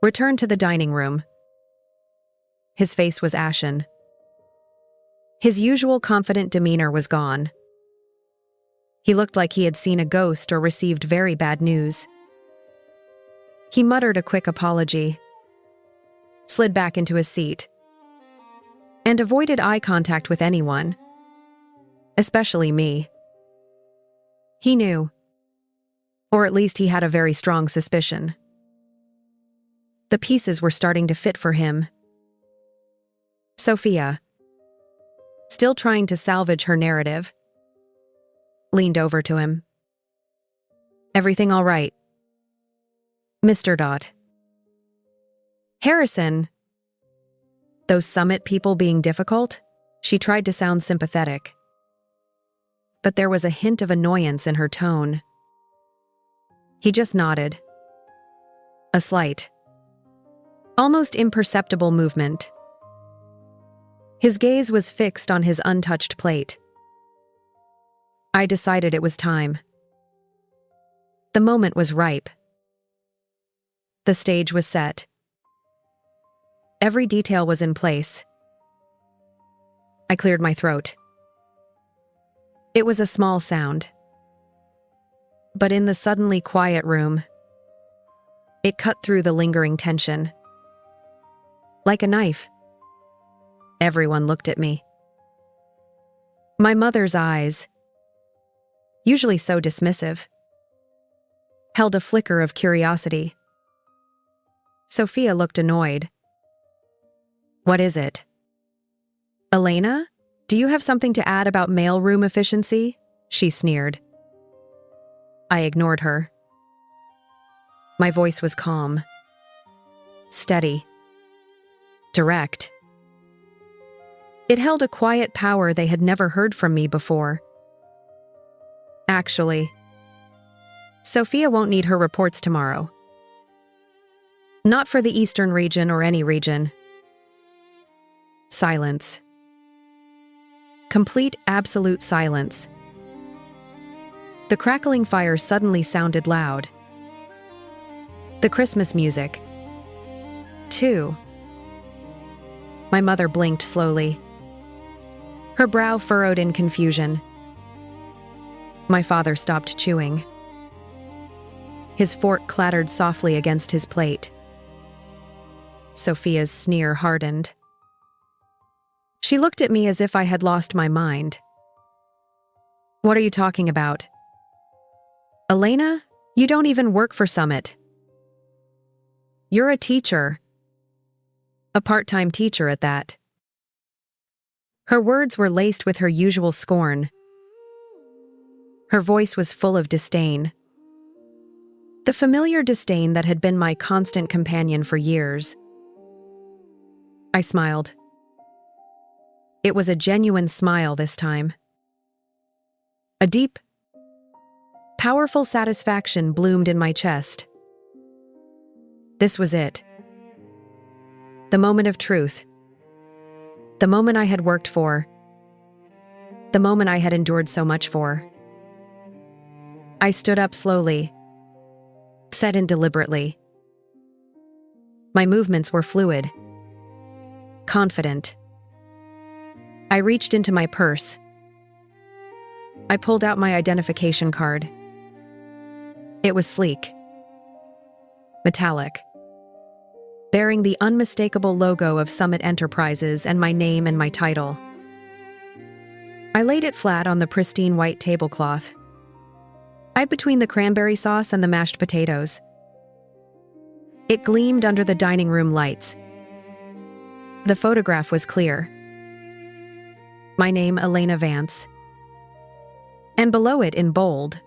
returned to the dining room. His face was ashen. His usual confident demeanor was gone. He looked like he had seen a ghost or received very bad news. He muttered a quick apology, slid back into his seat, and avoided eye contact with anyone, especially me. He knew, or at least he had a very strong suspicion. The pieces were starting to fit for him. Sophia, still trying to salvage her narrative, leaned over to him. Everything all right? Mr. Dot. Harrison. Those summit people being difficult? She tried to sound sympathetic. But there was a hint of annoyance in her tone. He just nodded. A slight, almost imperceptible movement. His gaze was fixed on his untouched plate. I decided it was time. The moment was ripe. The stage was set. Every detail was in place. I cleared my throat. It was a small sound. But in the suddenly quiet room, it cut through the lingering tension. Like a knife. Everyone looked at me. My mother's eyes, usually so dismissive, held a flicker of curiosity. Sophia looked annoyed. What is it? Elena, do you have something to add about mailroom efficiency? She sneered. I ignored her. My voice was calm, steady, direct. It held a quiet power they had never heard from me before. Actually, Sophia won't need her reports tomorrow. Not for the Eastern region or any region. Silence. Complete, absolute silence. The crackling fire suddenly sounded loud. The Christmas music, too. My mother blinked slowly. Her brow furrowed in confusion. My father stopped chewing. His fork clattered softly against his plate. Sophia's sneer hardened. She looked at me as if I had lost my mind. What are you talking about? Elena, you don't even work for Summit. You're a teacher. A part-time teacher at that. Her words were laced with her usual scorn. Her voice was full of disdain. The familiar disdain that had been my constant companion for years. I smiled. It was a genuine smile this time. A deep, powerful satisfaction bloomed in my chest. This was it. The moment of truth. The moment I had worked for. the moment I had endured so much for. I stood up slowly, said deliberately. My movements were fluid, confident. I reached into my purse. I pulled out my identification card. It was sleek, metallic, bearing the unmistakable logo of Summit Enterprises and my name and my title. I laid it flat on the pristine white tablecloth, right between the cranberry sauce and the mashed potatoes. It gleamed under the dining room lights. The photograph was clear. My name, Elena Vance. And below it in bold,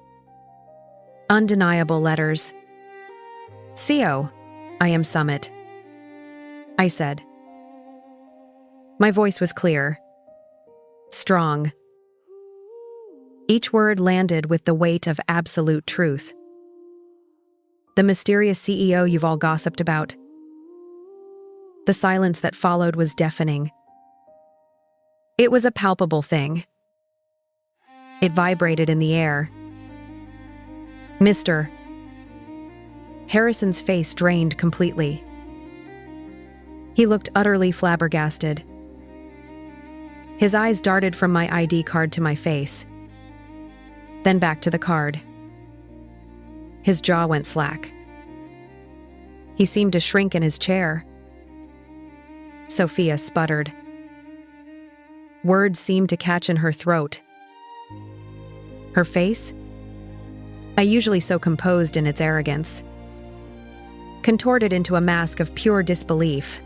undeniable letters. CO, I am Summit, I said. My voice was clear, strong. Each word landed with the weight of absolute truth. The mysterious CEO you've all gossiped about. The silence that followed was deafening. It was a palpable thing. It vibrated in the air. Mr. Harrison's face drained completely. He looked utterly flabbergasted. His eyes darted from my ID card to my face, then back to the card. His jaw went slack. He seemed to shrink in his chair. Sophia sputtered. Words seemed to catch in her throat. Her face, usually so composed in its arrogance, contorted into a mask of pure disbelief.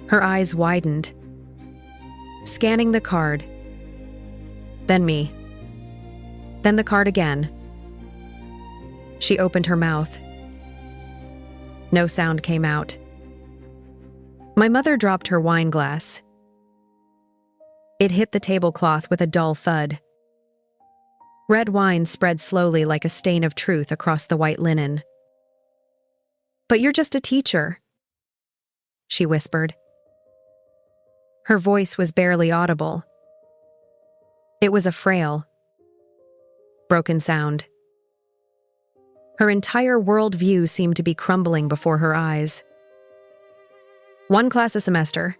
Her eyes widened, scanning the card, then me, then the card again. She opened her mouth. No sound came out. My mother dropped her wine glass. It hit the tablecloth with a dull thud. Red wine spread slowly like a stain of truth across the white linen. "But you're just a teacher," she whispered. Her voice was barely audible. It was a frail, broken sound. Her entire worldview seemed to be crumbling before her eyes. "One class a semester,"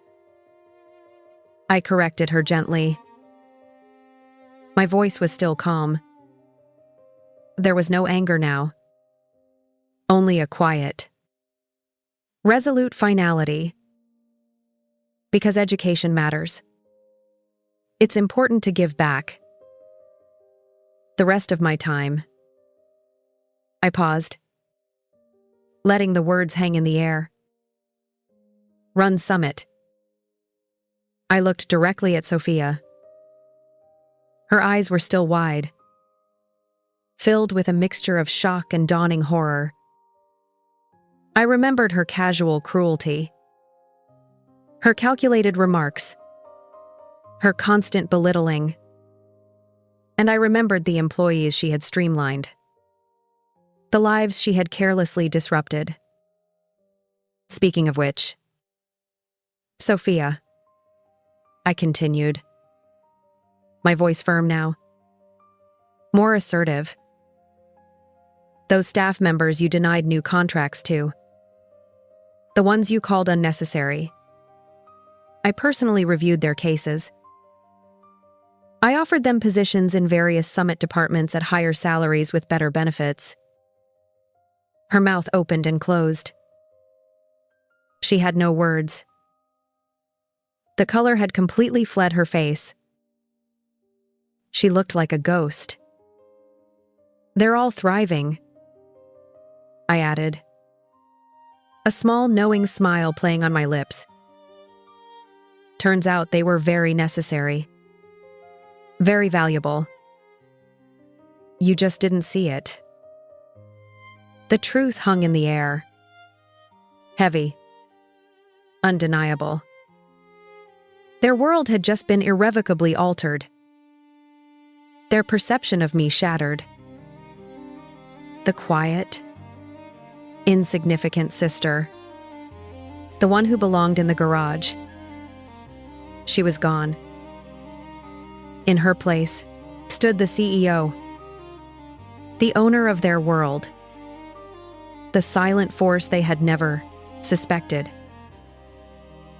I corrected her gently. My voice was still calm. There was no anger now. Only a quiet, resolute finality. Because education matters. It's important to give back. The rest of my time. I paused, letting the words hang in the air. Run Summit. I looked directly at Sophia. Her eyes were still wide, filled with a mixture of shock and dawning horror. I remembered her casual cruelty, her calculated remarks, her constant belittling, and I remembered the employees she had streamlined, the lives she had carelessly disrupted. Speaking of which, Sophia, I continued, my voice firm now, more assertive. Those staff members you denied new contracts to, the ones you called unnecessary, I personally reviewed their cases. I offered them positions in various Summit departments at higher salaries with better benefits. Her mouth opened and closed. She had no words. The color had completely fled her face. She looked like a ghost. "They're all thriving," I added, a small knowing smile playing on my lips. Turns out they were very necessary, very valuable. You just didn't see it. The truth hung in the air, heavy, undeniable. Their world had just been irrevocably altered. Their perception of me shattered. The quiet, insignificant sister, the one who belonged in the garage. She was gone. In her place stood the CEO, the owner of their world, the silent force they had never suspected.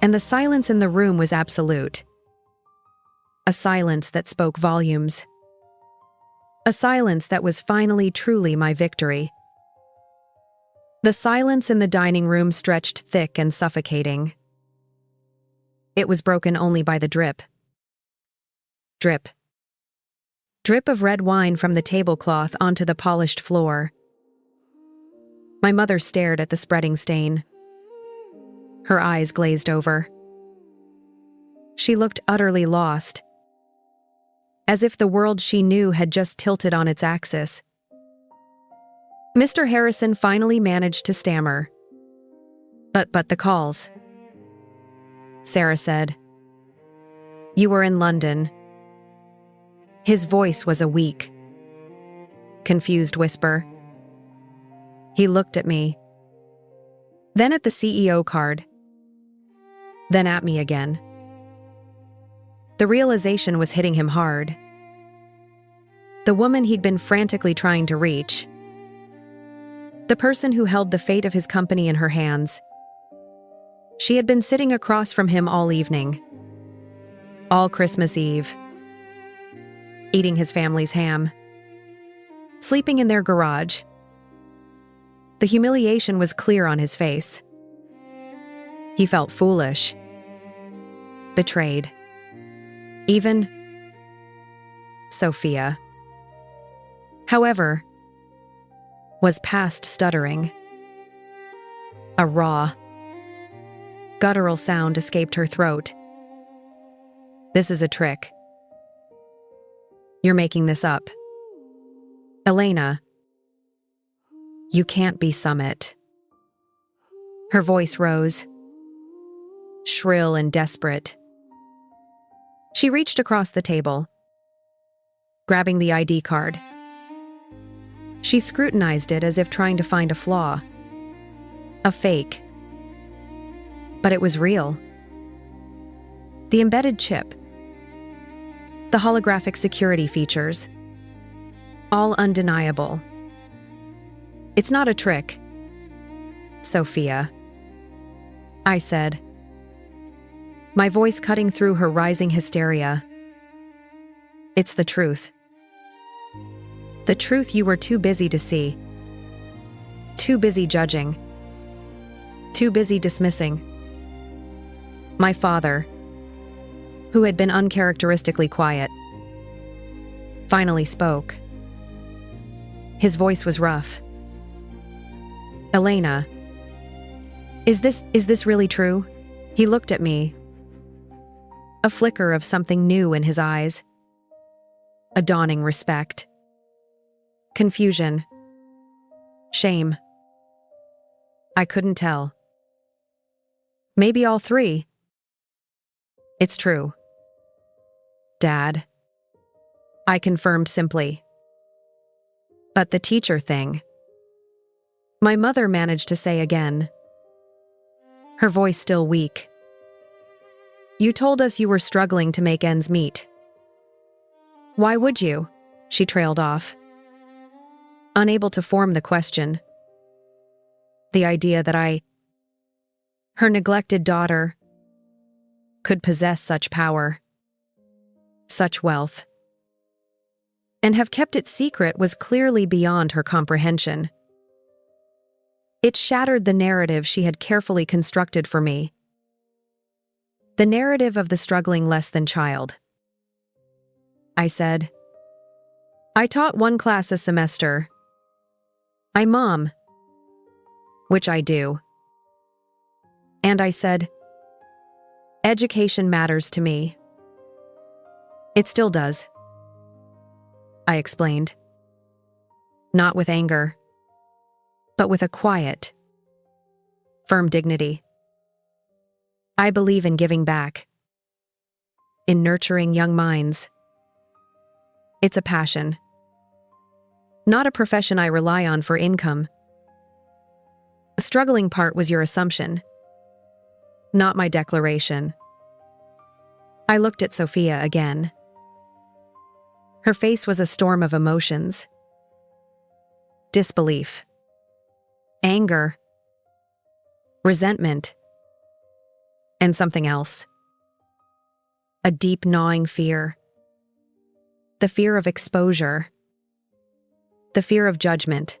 And the silence in the room was absolute. A silence that spoke volumes. A silence that was finally truly my victory. The silence in the dining room stretched thick and suffocating. It was broken only by the drip. Drip. Drip of red wine from the tablecloth onto the polished floor. My mother stared at the spreading stain. Her eyes glazed over. She looked utterly lost, as if the world she knew had just tilted on its axis. Mr. Harrison finally managed to stammer. But the calls. Sarah said, "You were in London." His voice was a weak, confused whisper. He looked at me, then at the CEO card, then at me again. The realization was hitting him hard. The woman he'd been frantically trying to reach, the person who held the fate of his company in her hands. She had been sitting across from him all evening, all Christmas Eve, eating his family's ham, sleeping in their garage. The humiliation was clear on his face. He felt foolish, betrayed. Even Sophia, however, was past stuttering. A raw, guttural sound escaped her throat. "This is a trick. You're making this up. Elena, you can't be Summit." Her voice rose, shrill and desperate. She reached across the table, grabbing the ID card. She scrutinized it as if trying to find a flaw, a fake. But it was real. The embedded chip, the holographic security features, all undeniable. "It's not a trick, Sophia," I said, my voice cutting through her rising hysteria. "It's the truth. The truth you were too busy to see. Too busy judging. Too busy dismissing. My father, who had been uncharacteristically quiet, finally spoke. His voice was rough. "Elena, is this really true?" He looked at me, a flicker of something new in his eyes. A dawning respect. Confusion. Shame. I couldn't tell. Maybe all three. "It's true, Dad," I confirmed simply. "But the teacher thing," my mother managed to say again, her voice still weak. "You told us you were struggling to make ends meet." "Why would you?" she trailed off, unable to form the question. The idea that her neglected daughter, could possess such power, such wealth, and have kept it secret was clearly beyond her comprehension. It shattered the narrative she had carefully constructed for me. The narrative of the struggling less than child. I said, "I taught one class a semester. I mom, which I do." And I said, "Education matters to me." It still does, I explained. Not with anger, but with a quiet, firm dignity. I believe in giving back, in nurturing young minds. It's a passion, not a profession I rely on for income. The struggling part was your assumption, not my declaration. I looked at Sophia again. Her face was a storm of emotions. Disbelief. Anger. Resentment. And something else. A deep gnawing fear. The fear of exposure. The fear of judgment.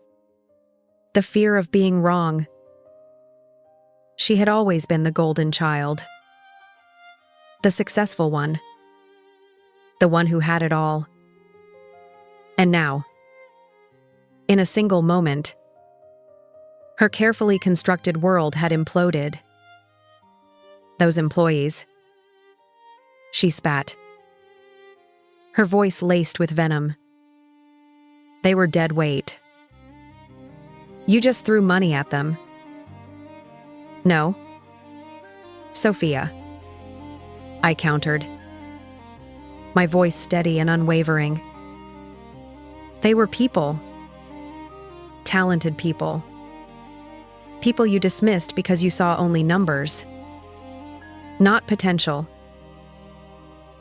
The fear of being wrong. She had always been the golden child. The successful one. The one who had it all. And now, in a single moment, her carefully constructed world had imploded. Those employees. She spat. Her voice laced with venom. They were dead weight. You just threw money at them. No. Sophia. I countered. My voice steady and unwavering. They were people. Talented people. People you dismissed because you saw only numbers. Not potential.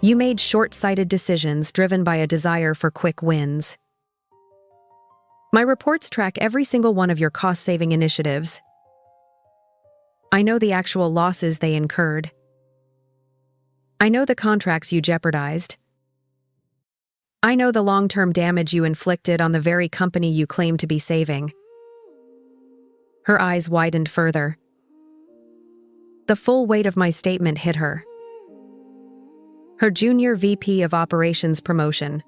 You made short-sighted decisions driven by a desire for quick wins. My reports track every single one of your cost-saving initiatives. I know the actual losses they incurred. I know the contracts you jeopardized. I know the long-term damage you inflicted on the very company you claim to be saving. Her eyes widened further. The full weight of my statement hit her. Her junior VP of Operations promotion.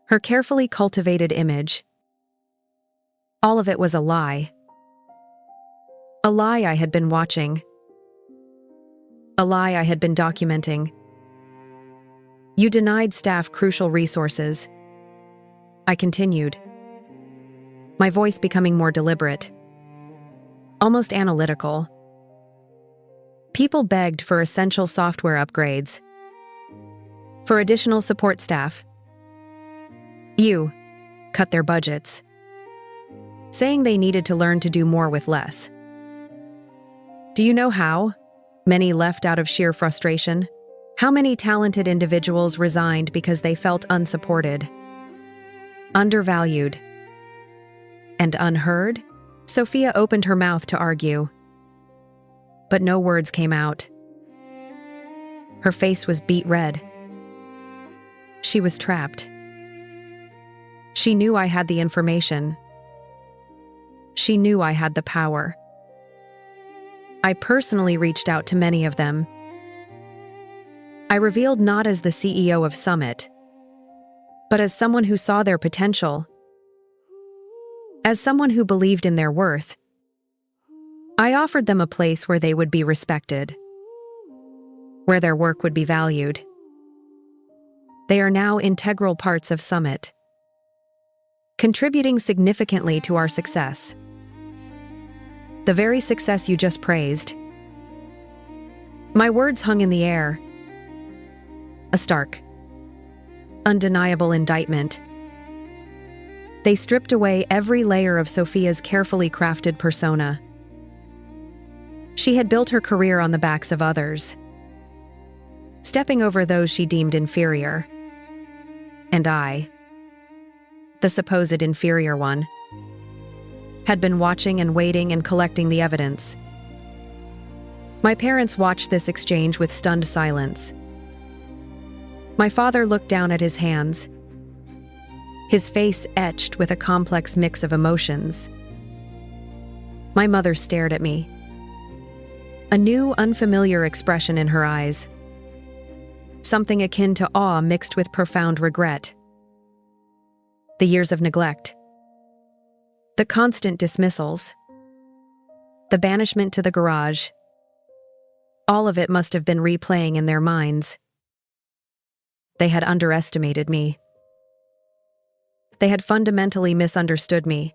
Her carefully cultivated image. All of it was a lie. A lie I had been watching. A lie I had been documenting. You denied staff crucial resources. I continued, my voice becoming more deliberate, almost analytical. People begged for essential software upgrades, for additional support staff. You cut their budgets, saying they needed to learn to do more with less. Do you know how many left out of sheer frustration? How many talented individuals resigned because they felt unsupported, undervalued, and unheard? Sophia opened her mouth to argue, but no words came out. Her face was beet red. She was trapped. She knew I had the information. She knew I had the power. I personally reached out to many of them. I revealed not as the CEO of Summit, but as someone who saw their potential, as someone who believed in their worth. I offered them a place where they would be respected, where their work would be valued. They are now integral parts of Summit, contributing significantly to our success. The very success you just praised. My words hung in the air. A stark, undeniable indictment. They stripped away every layer of Sophia's carefully crafted persona. She had built her career on the backs of others, stepping over those she deemed inferior. And I, the supposed inferior one, had been watching and waiting and collecting the evidence. My parents watched this exchange with stunned silence. My father looked down at his hands, his face etched with a complex mix of emotions. My mother stared at me, a new, unfamiliar expression in her eyes, something akin to awe mixed with profound regret. The years of neglect, the constant dismissals, the banishment to the garage, all of it must have been replaying in their minds. They had underestimated me. They had fundamentally misunderstood me.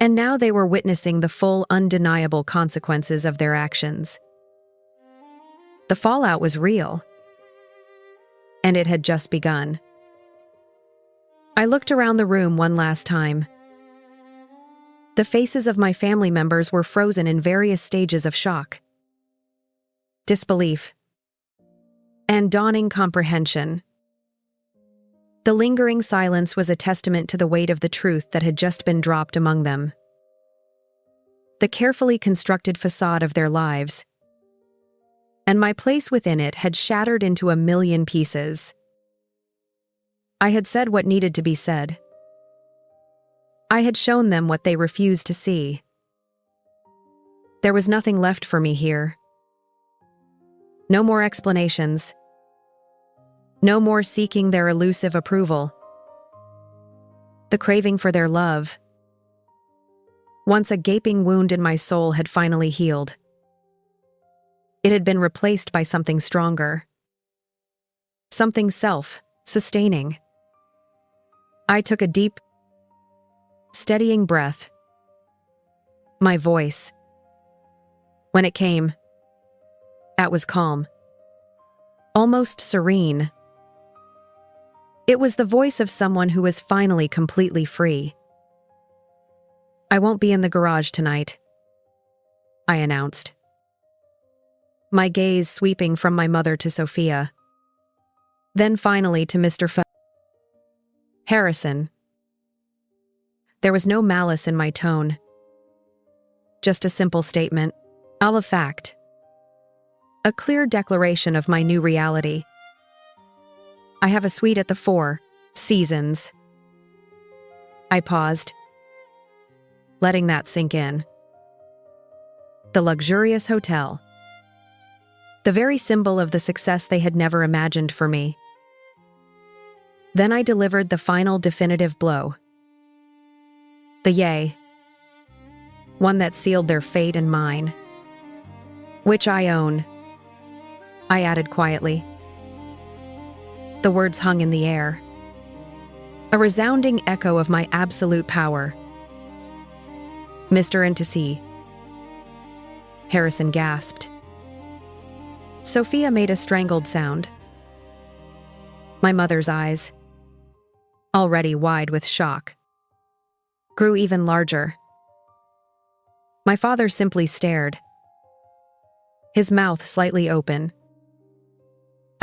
And now they were witnessing the full, undeniable consequences of their actions. The fallout was real, and it had just begun. I looked around the room one last time. The faces of my family members were frozen in various stages of shock, disbelief, and dawning comprehension. The lingering silence was a testament to the weight of the truth that had just been dropped among them. The carefully constructed facade of their lives, and my place within it had shattered into a million pieces. I had said what needed to be said. I had shown them what they refused to see. There was nothing left for me here. No more explanations. No more seeking their elusive approval. The craving for their love, once a gaping wound in my soul, had finally healed. It had been replaced by something stronger. Something self-sustaining. I took a deep, steadying breath. My voice, when it came, that was calm. Almost serene. It was the voice of someone who was finally completely free. "I won't be in the garage tonight," I announced, my gaze sweeping from my mother to Sophia, then finally to Mr. Harrison. There was no malice in my tone. Just a simple statement, a fact. A clear declaration of my new reality. "I have a suite at the Four Seasons." I paused, letting that sink in. The luxurious hotel. The very symbol of the success they had never imagined for me. Then I delivered the final definitive blow. The yay. One that sealed their fate and mine. "Which I own," I added quietly. The words hung in the air. A resounding echo of my absolute power. "Mr. Intice," Harrison gasped. Sophia made a strangled sound. My mother's eyes, already wide with shock, grew even larger. My father simply stared, his mouth slightly open.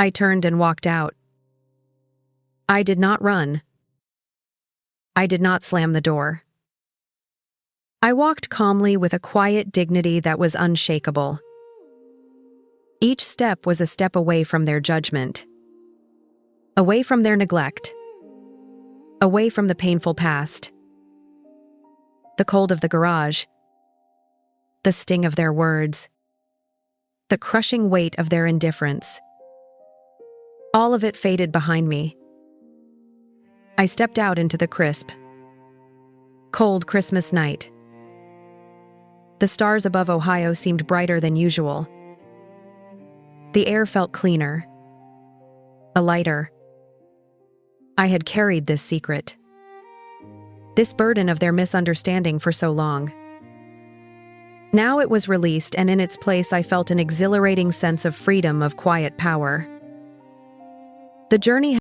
I turned and walked out. I did not run. I did not slam the door. I walked calmly with a quiet dignity that was unshakable. Each step was a step away from their judgment, away from their neglect, away from the painful past. The cold of the garage, the sting of their words, the crushing weight of their indifference. All of it faded behind me. I stepped out into the crisp, cold Christmas night. The stars above Ohio seemed brighter than usual. The air felt cleaner, lighter. I had carried this secret, this burden of their misunderstanding for so long. Now it was released, and in its place I felt an exhilarating sense of freedom, of quiet power. The journey